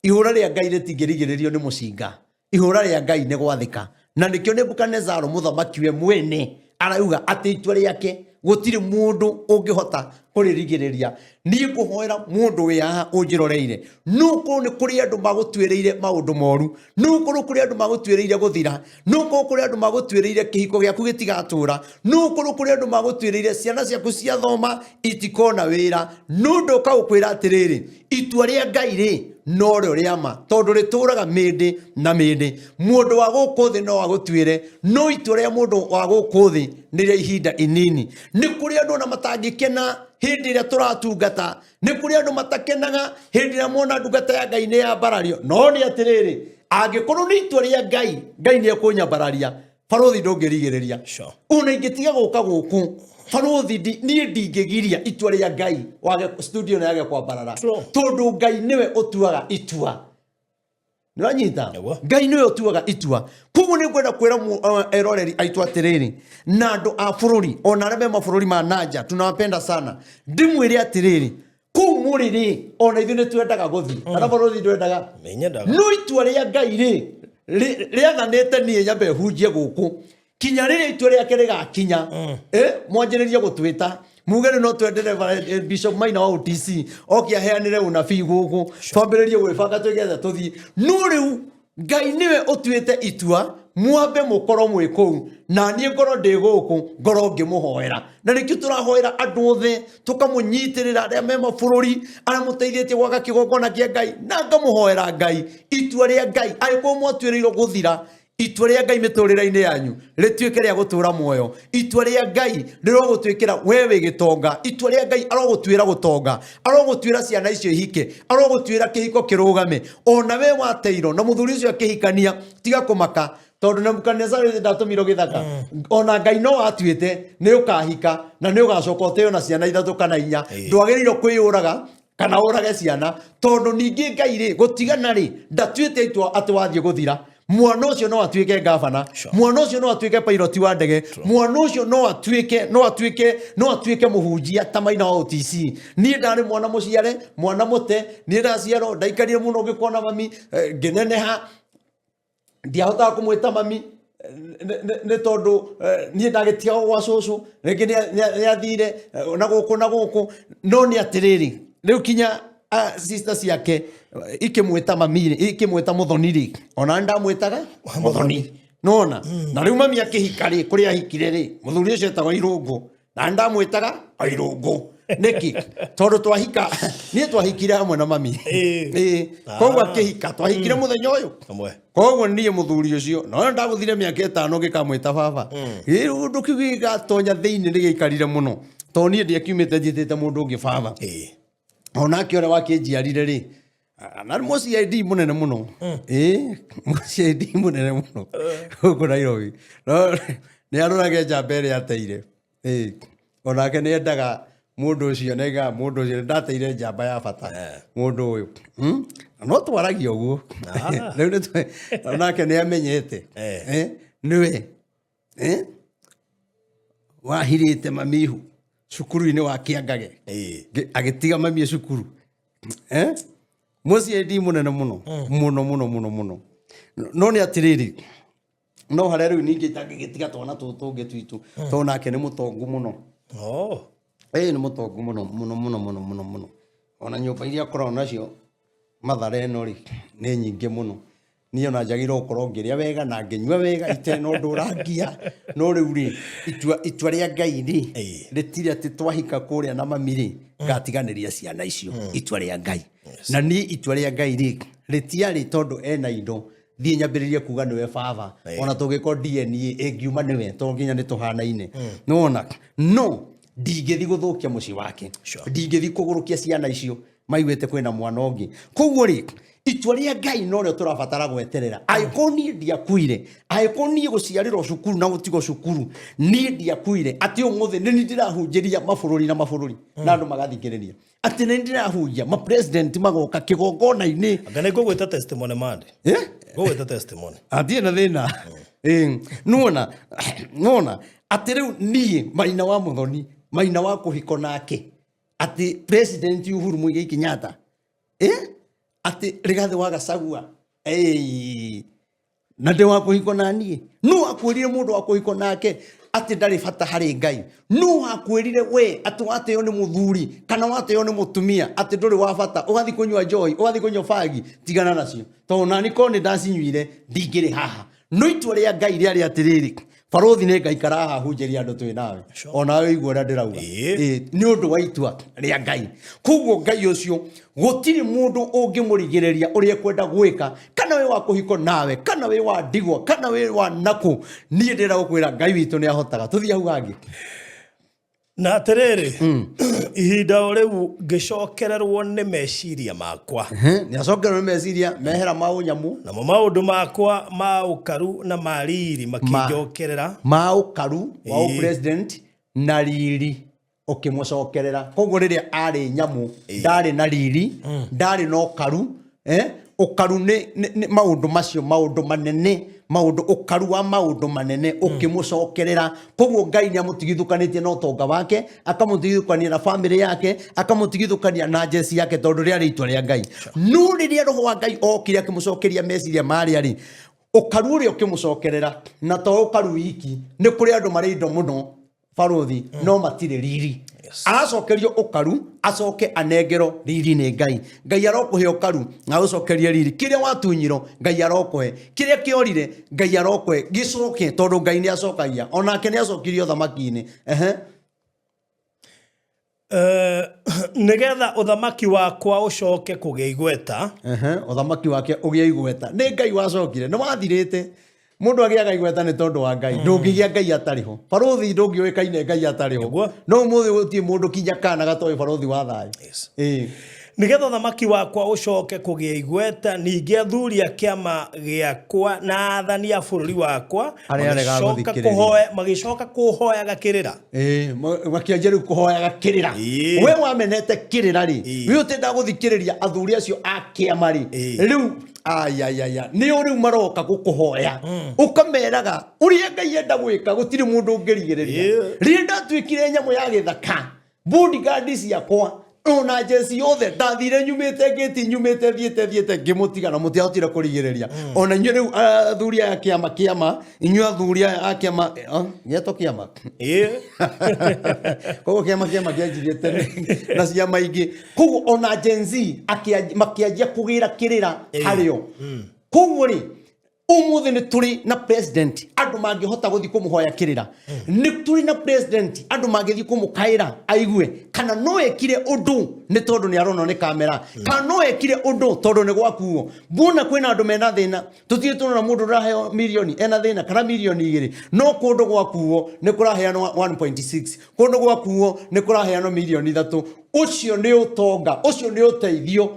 Ihura ria Ngai ritingirigiririo ni mucinga. Ihura ria Ngai ni gwathika. Na nikio Nebukadnezar muthamaki we mwene arauga ati itua riake gutire mundu ungihota kuririgiriria. Ni nguhoera mundu we haha unjiroreire nuko ni kuri andu magutwireire maundu moru, nuko kuri andu magutwireire guthira, nuko kuri andu magutwireire kihiko giaku gitigatura, nuko kuri andu magutwireire ciana ciaku cia thoma itikona wira. Nundu kaukwira atiriri itua ria Ngai ri no rio riama tondu rituraga mindi na mindi. Mundu wa guku thi no agutwire no itua ria mundu wa guku thi ni ria ihinda inini. Ni kuri andu na matangikena hindi ria turatungata, ni kuri andu matakenaga hindi ria mona ndungata ya Ngai ni ya barario. No ni atiriri angikorwo ni itua ria Ngai, Ngai ni akunyambararia barothi ndungirigiriria. Sure. Una ingitiga guka guku barothi ni ndingigiria itua ria Ngai wage studio na yage kwambarara tondu Ngai niwe utuaga itua. Niranyita Ngai niwe utuaga itua. Kugu ni kwenda kwira eroreri aitu atiriri na andu a bururi ona arebe mabururi ma nanja tunawapenda sana. Ndimwire atiriri kumuriri ona ithu ni twendaga guthi kana barothi ndwendaga menyendaga no itua ria Ngai ri riathanite nie nyambe hunjie guku kinya riri itua riake rigakinya mwanjiririe gutwita mugere no twendere Bishop Maina wa OTC okia heanire unabii guku twambiririe gwibanga tugethe tuthii. No riu Ngai niwe utuite itua mwambe mukoro mwikou na nie ngoro ndi guku ngoro ngimuhoera na nikio turahoera andu othe tukamunyitirira aria me mabururi aria muteithietie gwaka kigongona kia Ngai na ngamuhoera Ngai itua ria Ngai aiko mwatwirirwo guthira. Itua ria Ngai miturire-ini yanyu rituike ria gutura muoyo. Itua ria Ngai rirogutwikira wewe gitonga. Itua ria Ngai arogutwira gutonga, arogutwira ciana icio ihike, arogutwira kihiko kirugame. Ona we wateiro na muthuri ucio akihikania tiga kumaka tondu Nebukadnezar ndatumiro githaka. Ona Ngai no atwite ni ukahika na ni ugacoka uteo na ciana ithatu kana inya. Ndwagiririo kwiyuraga kana urage ciana tondu ningi Ngai ri gutigana ri ndatwite itua ati wathie guthira. Mwana ucio no atuike gavana, mwana ucio no atuike piloti wa ndege, mwana ucio no atuike muhunjia ta Maina wa OTC. Ni ndari mwana muciare, mwana mute, ni ndaciaro ndaikarire muno ngikona mami ngeneneha ndiahota kumwita mami ne tondu ni ndagetia gwa cucu rĩngĩ nĩ athire na guku no ni atiriri riu kinya sister ciake ikimwita mamiri ikimwita muthoni ona ndamwitaga muthoni nona na riu mami akihikari kuri ahikire ri muthuri ucio etagwo Irungu na ndamwitaga Irungu niki tondu twahika ni twahikire hamwe na mami koguo akihika twahikire muthenya uyu koguo nie muthuri ucio no ndaguthire miaka 5 ngikamwita baba riu ndukigiga tonya thiini ni gikarire muno to nie ndiakiumite njitite mundu ungi baba ona kiora wakinjiarire ri na muciidi munene muno muciidi munene muno guku Nairobi no ni arorage njambere ateire onake ni endaga mundu ucio nega mundu ucio ndateire njamba ya bata mundu uyu no twaragia uguo riu ni onake ni amenyete niwe wahirite mamihu cukuru-ini wa Kiangage agitiga mami cukuru muciidi munene muno muno no ni atiriri no hare riu ningi tangigitiga twana tutungi twitu to nake ni mutongu muno ni mutongu muno ona nyumba iria korwo nacio Mathare no ri ni nyingi muno ni ona njagirwo gukorwo ngiria wega na nginywa wega iteno ndurangia no riu ri itua ria Ngai ri ritire ati twahika kuria na mami ri ngatiganiria ciana icio itua ria Ngai na ni itua ria Ngai ri ritiari tondu ena indo thie nyambiririe kuga niwe baba ona tungiko DNA ingiuma niwe to nginya ni tuhanaine nona no ndingithi guthukia muci wake ndingithi kugurukia ciana icio maigwete kwina mwana ungi koguo ri itua ria Ngai no rĩo tũrabatara gweterera angĩkorwo niĩ ndiakuire angĩkorwo niĩ gũciarĩrwo cukuru na gũtigwo cukuru niĩ ndiakuire atĩ ũmũthĩ nĩ niĩ ndĩrahunjĩria mabũrũri na mabũrũri na andũ magathikĩrĩria atĩ nĩ ndĩrahunjia ma president magoka kĩgongona-inĩ anga nĩ ngũgwĩta testimony mande ngũgwĩta testimony athiĩ na thĩna nuona atĩ rĩu niĩ Maina wa Muthoni Maina wa kũhiko nake atĩ president Uhuru Muigai Kenyatta ati Rigathi wa Gachagua na ndĩ wa kũhiko na niĩ no akwĩrire mũndũ wa kũhiko nake ati ndarĩ bata harĩ Ngai no akwĩrire we ati wateo nĩ mũthuri kana wateo nĩ mũtumia ati ndũrĩ wa bata ũgathi kũnyua njohi ũgathi kũnyua fagi tigana nacio tondũ nani ko nĩ ndacinyuire ndingĩrĩ haha no itua rĩa Ngai rĩarĩ atĩrĩrĩ Barothi nĩ ngaikara haha hunjĩria andũ twĩ nawe ona we igua ũrĩa ndĩrauga nĩ ũndũ wa itua rĩa Ngai koguo Ngai ũcio gũtirĩ mũndũ ũngĩmũrigĩrĩria ũrĩa kwenda gwĩka kana we wa kũhiko nawe kana we wa ndigwa kana we wa nakũ niĩ ndĩra gũkwĩra Ngai witũ nĩ ahotaga tũthiĩ hau hangĩ na terere ihinda rĩu ngĩcokererwo nĩ meciria makwa nĩ acokererwo nĩ meciria mehera ma ũnyamu na maũndũ makwa ma ũkaru na mariri makĩnjokerera ma ũkaru wa president na riri ũkĩmũcokerera koguo rĩrĩa arĩ nyamu ndarĩ na riri ndarĩ na ũkaru ũkaru nĩ maũndũ macio maũndũ manene maũndũ ũkaru wa maũndũ manene ũkĩmũcokerera koguo Ngai nĩ amũtigithũkanĩtie na ũtonga wake akamũtigithũkania na bamĩrĩ yake akamũtigithũkania na njeci yake tondũ rĩarĩ itua rĩa Ngai no rĩrĩa roho wa Ngai okire akĩmũcokeria meciria marĩa ũkaru ũrĩa ũkĩmũcokerera na to ũkaru wiki nĩ kũrĩ andũ marĩ indo mũno Barothi no matirĩ riri aracokerio ũkaru acoke anengero riri nĩ Ngai Ngai arokũhe ũkaru na ũcokerie riri kĩrĩa watunyiro Ngai arokũhe kĩrĩa kĩorire Ngai arokũhe gĩcoke tondũ Ngai nĩ acokagia onake nĩ acokirio thamaki-inĩ nĩgetha ũthamaki wakwa ũcoke kũgĩa igweta ũthamaki wake ũgĩa igweta nĩ Ngai wacokire nĩ wathirĩte mundu agiaga igweta ni tondu wa Ngai ndungigia Ngai atariho Barothi ndungioikaine Ngai atariho no muthi gutie mundu kinya kana gatoe Barothi wa thayo nigetha thamaki wakwa ũcoke kũgĩa igweta ningĩ athuri a kĩama gĩakwa na athani a bũrũri wakwa magĩcoka kũhoyaga kĩrĩra makĩanjia rĩu kũhoyaga kĩrĩra we wamenete kĩrĩra rĩ we ũtenda gũthikĩrĩria athuri acio a kĩama rĩ rĩu nĩ ũrĩu maroka gũkũhoya ũkameraga ũrĩa Ngai enda gwĩka gũtirĩ mũndũ ũngĩrigĩrĩria rĩrĩa ndatuĩkire nyamũ ya gĩthaka bodyguard ciakwa ona jesi yothe ndathire nyumĩte ngĩti nyumĩte thiĩte ngĩmũtiga na mũtiahotire kũrigĩrĩria ona inyuĩ rĩu athuri a kĩama inyuĩ athuri a kĩama nĩeto kĩama koguo kĩama kĩanjirie tene na ciama ingĩ koguo ona Gen Z makĩanjia kũgĩra kĩrĩra harĩo koguo rĩ umuthi nĩ tũrĩ na president andũ mangĩhota gũthiĩ kũmũhoya kĩrĩra nĩ tũrĩ na president andũ mangĩthiĩ kũmũkaĩra aigue kana no ekire ũndũ nĩ tondũ nĩ aronwo nĩ kamera kana no ekire ũndũ tondũ nĩ gwakuo mbona kwĩna andũ mena thĩna tũtirĩ tuona mũndũ ũraheo mirioni ena thĩna kana mirioni 2 no kũndũ gwakuo nĩ kũraheanwo 1.6 kũndũ gwakuo nĩ kũraheanwo mirioni 3 ũcio nĩ ũtonga ũcio nĩ ũteithio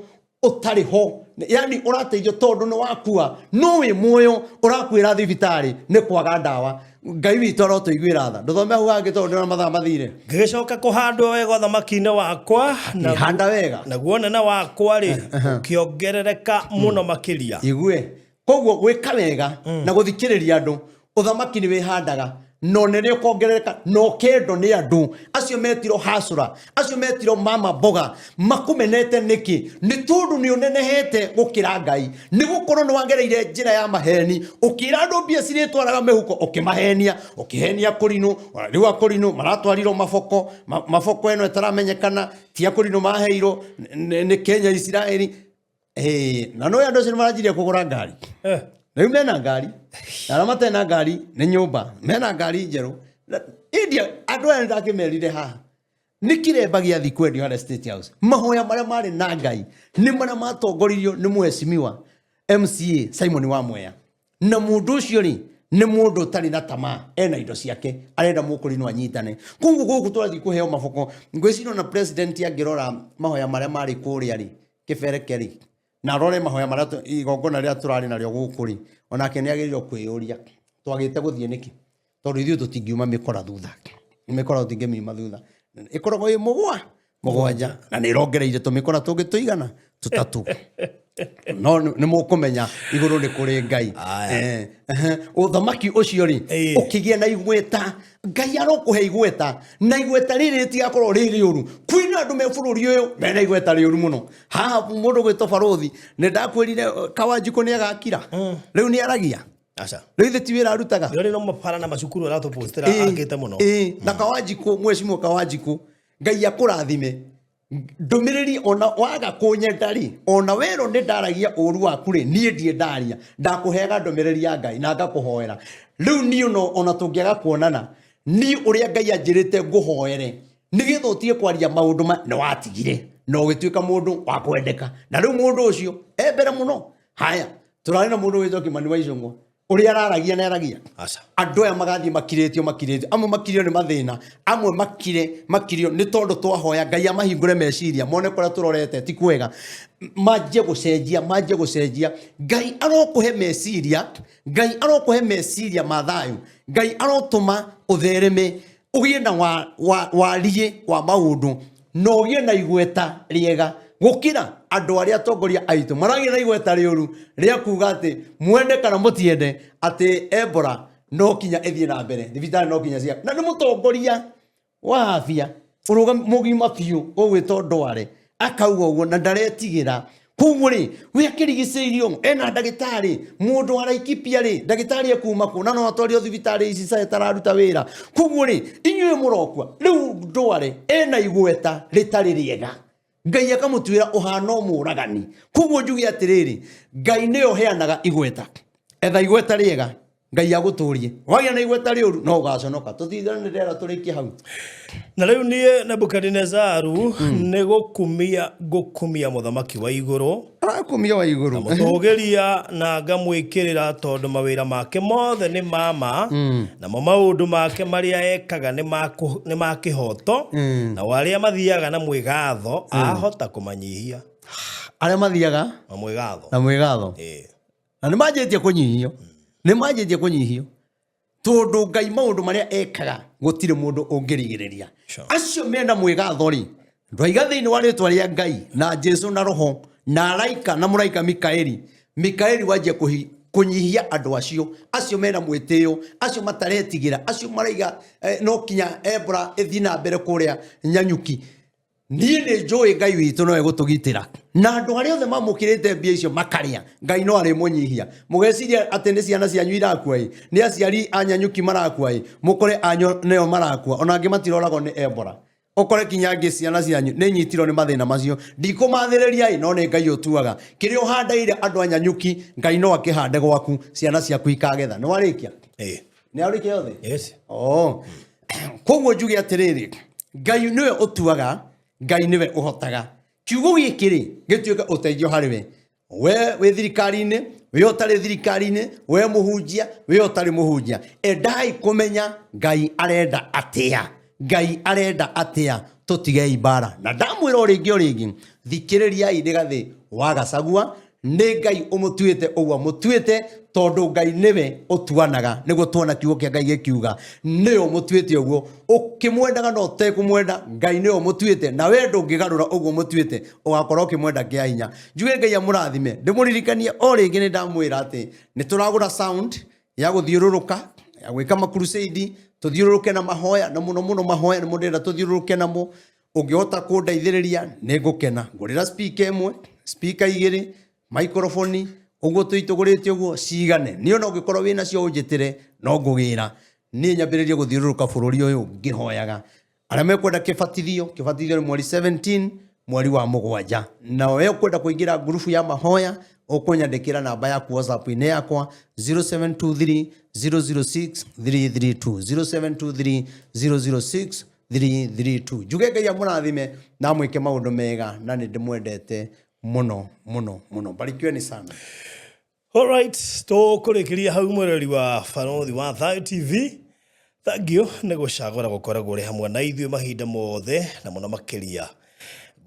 ũtarĩ ho yani ũrateithio tondũ nĩ wakua no wĩ muoyo ũrakwĩra thibitarĩ nĩ kwaga ndawa Ngai witũ arotũiguĩra tha ndũthome hau hangĩ tondũ na mathaa mathire ngĩcoka kũhandwo wega ũthamaki-inĩ wakwa handa wega naguo nene wakwa rĩ ũkĩongerereka mũno makĩria igue koguo gwĩka wega na gũthikĩrĩria andũ ũthamaki nĩ wĩhandaga no nĩrĩo kuongerereka no kendo nĩ andũ acio metiro hasura acio metiro mama boga makumenete niki nĩ tondũ nĩ ũnenehete gũkĩra Ngai nĩ gũkorwo nĩ wangereire njĩra ya maheni ũkĩra andũ mbia cirĩtwaraga mĩhuko ũkĩmahenia ũkĩhenia kũrinũ rĩu akũrinũ maratwarirwo maboko ĩno ĩtaramenyekana ti akũrinũ maheirwo nĩ Kenya Israeli na no andũ acio maranjirie kũgũra ngari rĩu mena ngari na matena ngari nĩ nyũmba mena ngari njerũ India andũ aya ndakĩmerire haha nĩ kĩremba gĩa thiĩ kwendio harĩa State House mahoya marĩa marĩ na Ngai nĩ marĩa matongoririo nĩ mheshimiwa MCA Simon wa Mwea na mũndũ ũcio rĩ nĩ mũndũ ũtarĩ na tamaa ena indo ciake arenda mũkũrinũ anyitane koguo gũkũ tũrathiĩ kũheo maboko ngwĩciria na president angĩrora mahoya marĩa marĩ kũrĩa rĩ kĩbereke rĩ na rore mahoya maria igongona ria turari naryo gukuri onake ni agirirwo kwiyuria twagite guthie niki tondu ithuĩ tũtingiuma mĩkora thutha mĩkora tũtingĩmiuma thutha ĩkoragwo ĩ mũgwanja na nĩ ĩrongereire tũmĩkora tũngĩ tũigana tũtatũ no nĩ mũkũmenya igũrũ nĩ kũrĩ Ngai ũthamaki ũcio rĩ ũkĩgĩa na igweta Ngai arokũhe igweta na igweta rĩrĩ rĩtigakorwo rĩ rĩũru kwĩna andũ me bũrũri ũyũ mena igweta rĩũru mũno haha mũndũ gwĩtwo barothi nĩ ndakwĩrire Kawanjikũ nĩ agakira rĩu nĩ aragia aca rĩu ithe ti wĩra arutaga rĩu no mapara na macukuru aratũpostera akĩte mũno na Kawanjikũ mwecimu Kawanjikũ Ngai akũrathime ndũmĩrĩri ona waga kũnyenda rĩ ona wero nĩ ndaragia ũru waku rĩ niĩ ndie ndaria ndakũheaga ndũmĩrĩri ya Ngai na ngakũhoera rĩu niĩ ona tũngĩaga kuonana niĩ ũrĩa Ngai anjĩrĩte ngũhoere nĩgetha ũtige kwaria maũndũ nĩ watigire no gĩtuĩka mũndũ wa kwendeka na rĩu mũndũ ũcio mbere mũno haya tũrarĩ na mũndũ wĩtwo Kimani wa Icũng'wa ũrĩa araragia na aragia andũ aya magathiĩ makirĩtio amwe makirio nĩ mathĩna amwe makirio nĩ tondũ twahoya Ngai amahingũre meciria mone kũrĩa tũrorete ti kwega manjie gũcenjia Ngai arokũhe meciria ma thayũ Ngai arotũma ũthereme ũgĩe na wariĩ wa maũndũ no ũgĩe na igweta rĩega gũkĩra andũ arĩa atongoria aitũ maragĩa na igweta rĩũru rĩa kuga atĩ mwende kana mũtiende atĩ Ebola no kinya ĩthiĩ na mbere thibitarĩ no kinya cia na nĩ mũtongoria wa afya mũgima biũ ũgwĩtwo Ndware akauga ũguo na ndaretigĩra koguo rĩ we akĩrigicĩirio ena ndagĩtarĩ mũndũ araikipia rĩ ndagĩtarĩ ekuma kũ na no atwario thibitarĩ ici citararuta wĩra koguo rĩ inyuĩ mũrokua rĩu Ndware ena igweta rĩtarĩ rĩega Ngai akamũtuĩra ũhana mũragani koguo njuge atĩrĩrĩ Ngai nĩyo heanaga igweta etha igweta rĩega Ngai agũtũrie wagĩa na igweta rĩũru no ũgaconoka tũthithane ndera tũrĩkie hau na rĩu niĩ Nebukadnezaru nĩ gũkumia mũthamaki wa igũrũ kumia wa igũrũ mũtũgĩria na ngamwĩkĩrĩra tondũ mawĩra make mothe nĩ mama na maũndũ make marĩa ekaga nĩ ma kĩhoto na warĩa mathiaga na mwĩgatho ahota kũmanyihia arĩa mathiaga na mwĩgatho na nĩ manjĩtie kũnyihio tondũ Ngai maũndũ marĩa ekaga gũtirĩ mũndũ ũngĩrigĩrĩria acio mena mwĩgatho rĩ ndwaiga thĩinĩ wa rĩtwa rĩa Ngai na Jesũ na roho na araika na mũraika Mikaeli wanjia kũnyihia andũ acio mena mwĩtĩo acio mataretigĩra acio maraiga no kinya Ebola ĩthiĩ na mbere kũrĩa Nyanyuki niĩ nĩ njũĩ Ngai witũ no egũtũgitĩra na andũ arĩa othe mamũkĩrĩte mbia icio makarĩa Ngai no arĩmũnyihia mũgeciria atĩ nĩ ciana cianyu irakua nĩ aciari a Nyanyuki marakua mũkore anyo nĩo marakua ona angĩ matiroragwo nĩ Ebola okore kinya angĩ ciana cianyu nĩ nyitirwo nĩ mathĩna macio ndikũmathĩrĩria no nĩ Ngai ũtuaga kĩrĩa ũhandaire andũ a Nyanyuki Ngai no akĩhande gwaku ciana ciaku ikagetha nĩ warĩkia nĩ arĩkia yothe koguo njuge atĩrĩrĩ Ngai nĩwe ũtuaga Ngai nĩwe ũhotaga kiugo gĩkĩ rĩ gĩtuĩke ũteithio harĩ we wĩ thirikari-inĩ we ũtarĩ thirikari-inĩ we mũhunjia we ũtarĩ mũhunjia endai kũmenya Ngai arenda atĩa tũtigei mbara na ndamwĩra o rĩngĩ thikĩrĩriai nĩgathĩ wa Gachagua nĩ Ngai ũmũtuĩte ũguo mũtuĩte tondũ Ngai nĩwe ũtuanaga nĩguo tuona kiugo kĩa Ngai gĩkiuga nĩwe ũmũtuĩte ũguo ũkĩmwendaga no ũtekũmwenda Ngai nĩwe ũmũtuĩte na we ndũngĩgarũra ũguo mũtuĩte ũgakorwo ũkĩmwenda kĩa hinya njuge Ngai amũrathime ndĩmũririkanie o rĩngĩ nĩ ndamwĩra atĩ nĩ tũragũra sound ya gũthiũrũrũka ya gwĩka makrusade tũthiũrũrũke na mahoya na mũno mahoya nĩ mũndũ enda tũthiũrũrũke namo ũngĩhota kũndeithĩrĩria nĩ ngũkena ngũrĩra speaker ĩmwe speaker igĩrĩ microphone ũguo tũitũgũrĩte ũguo cigane nĩ ona ũngĩkorwo wĩna cio ũnjĩtĩre no ngũgĩra niĩ nyambĩrĩrie gũthiũrũrũka bũrũri ũyũ ngĩhoyaga arĩa mekwenda kĩbatithio nĩ mweri 17 mweri wa mũgwanja na we ũkwenda kũingĩra ngurubu ya mahoya ũkũnyandĩkĩra namba yaku WhatsApp-inĩ yakwa 0723 006 332 0723 006 njuge Ngai amũrathime na mwĩke maũndũ mega na nĩ ndĩmwendete mũno barikiweni sana. Alright, tũkũrĩkĩria hau mwĩrori wa Barothi wa Thayũ TV. Thank you nĩ gũcagũra gũkoragwo ũrĩ hamwe na ithuĩ mahinda mothe na mũno makĩria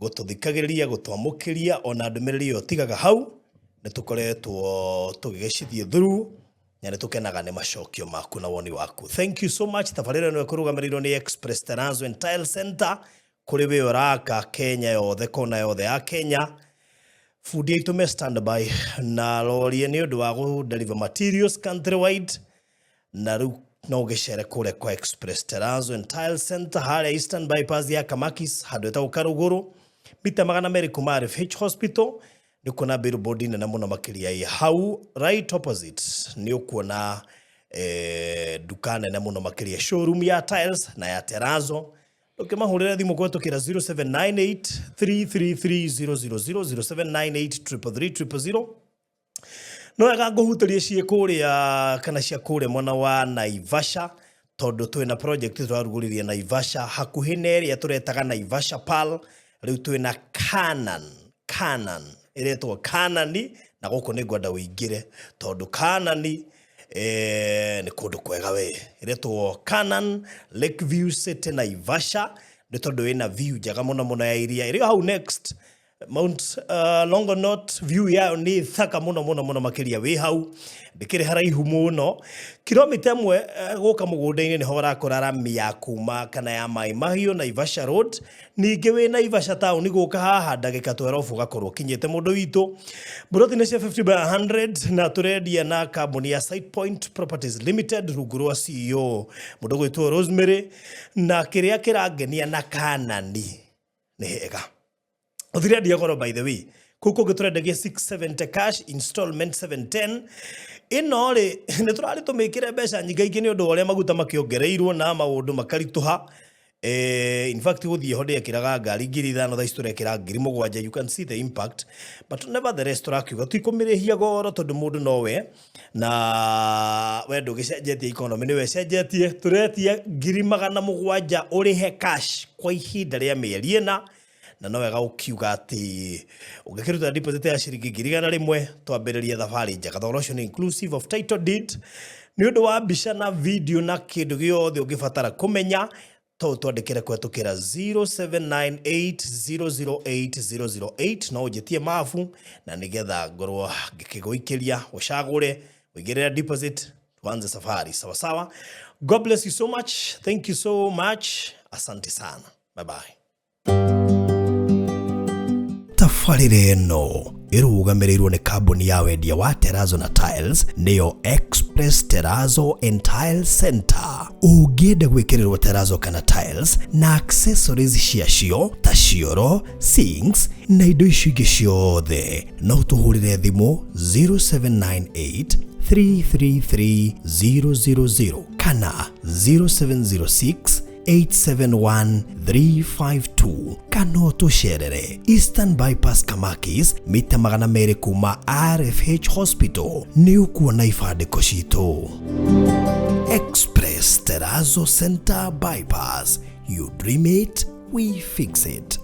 gututhikagiriria gutwamukiria ona ndumiriri yo tigaga hau ne tukoretwo tugigicithie through na ne tukenaga ne macokio maku na woni waku. Thank you so much. Tafarira no kurugamiriro ni Express Terrazzo and Tile Center kuri we oraka Kenya yothe kona yothe ya Kenya. Food itume standby na lori ni undu wa gu deliver materials countrywide na ru no gicere kure kwa Express Terrazzo and Tile Center hale Eastern Bypass ya Kamakis hadweta ukaruguru mita magana meri kuma RFH Hospital ni kuna billboard na muno makiria ya hau right opposite ni ukuona dukane na muno makiria showroom ya tiles na ya Terrazzo. Ukimahurira thimu kwetu kira 0798330000 no ega nguhuturie cie kuria kana cia kuria mwana wa Naivasha tondu twina project twaruguririe Naivasha hakuhi na area turetaga Naivasha Pal riu twina Canaan iretwo Canaan na guku ni ngwenda wingire tondu Canaan ni kundu kwega we iretwo Canaan Lakeview City Naivasha ni tondu ina view jaga muno ya area iri hau next Mount Longonot view ya ni thaka muno makiria we hau ndikire haraihu muno kilomita imwe guka mugunda-ini ni hora kurarami ya kuma kana ya Mai Mahiu Naivasha Road ninge we Naivasha town guka haha ndagika 12 gakorwo kinyete mundu witu buroti ni 50 by 100 na turedia na kambuni ya Site Point Properties Limited ruguru wa CEO mundu gwitwo Rosemary na kiria kirangenia na Kanani ni hega othiredi yagoro by the way kuko gitũrendagia 670 cash installment 710 inore ne turari tumikire mbeca nyingaingi ni undu uria maguta makiongereirwo na maundu makarituha in fact guthie hode yakiraga ngari ngiri 5 tha isture kira ngiri 7 you can see the impact but never the rest turakiuga tikumirihia goro tondu mundu nowe na wendo gicenjetie economy ni we cenjetie turetie ngiri 700 urihe cash kwa ihinda ria mieri ena na no wega ukiuga ati ungekiruta deposit ya shiringi 100 twambiririe thabari njega thogora ucio ni inclusive of title deed ni undu wa mbica na video na kindu giothe ungibatara kumenya to twandikire kwetukira 0798008008 no ujitie mafu na nigetha ngorwo ngikiguikiria ucagure wigirira deposit tuanze safari sawa sawa. God bless you so much, thank you so much, asante sana, bye bye. Tafarire no irugamirirwo ni kambuni ya wendia wa Terrazzo na Tiles niyo Express Terrazzo and Tile Center. Ugienda gwikirirwo Terrazzo kana Tiles na accessories ciacio ta cioro, sinks na indo icio ingĩ ciothe no tuhurire thimu 0798333000 kana 0706 871-352 kano tusherere Eastern Bypass Kamakis mita magana meri kuma RFH Hospital ni ukuona ifadiko citu. Express Terrazzo Center Bypass, you dream it, we fix it.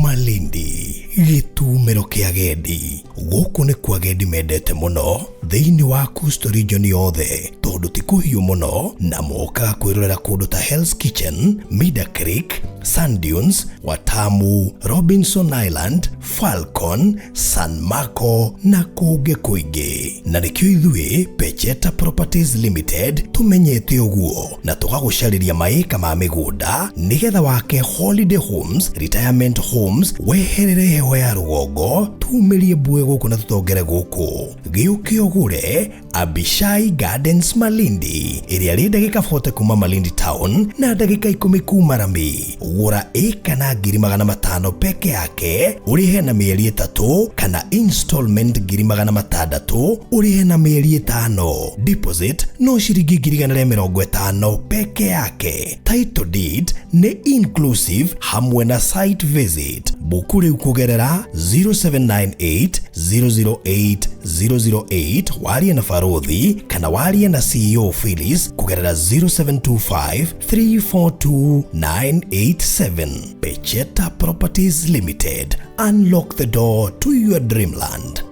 Malindi gitumero kia gendi guku ni kwa gendi mendete muno thiini wa Coastal region yothe tondu ti kuhiu muno na moka kwirorera kundu ta Hell's Kitchen, Mida Creek, Sand Dunes, Watamu, Robinson Island, Falcon, San Marco na kunge kuingi na nikio ithui Pecheta Properties Limited tumenyete uguo na tugagucariria maika ma migunda nigetha wake holiday homes, retirement homes weherere hewa ya rugongo tumirie bue guku na tutongere guku giuki ogure Abishai Gardens Malindi iria ri ndagika 40 kuma Malindi town na ndagika 10 kuma Rami. Gura eka na 500 peke yake urihe na mieri 3 kana installment 600 urihe na mieri 5. Deposit no shiringi 150 peke yake. Title deed ni inclusive hamwe na site visit. Bukuri ukugerera 0798008008 waria na Farodhi kana waria na CEO Phyllis kugerera 0725342987. Pecheta Properties Limited, unlock the door to your dreamland.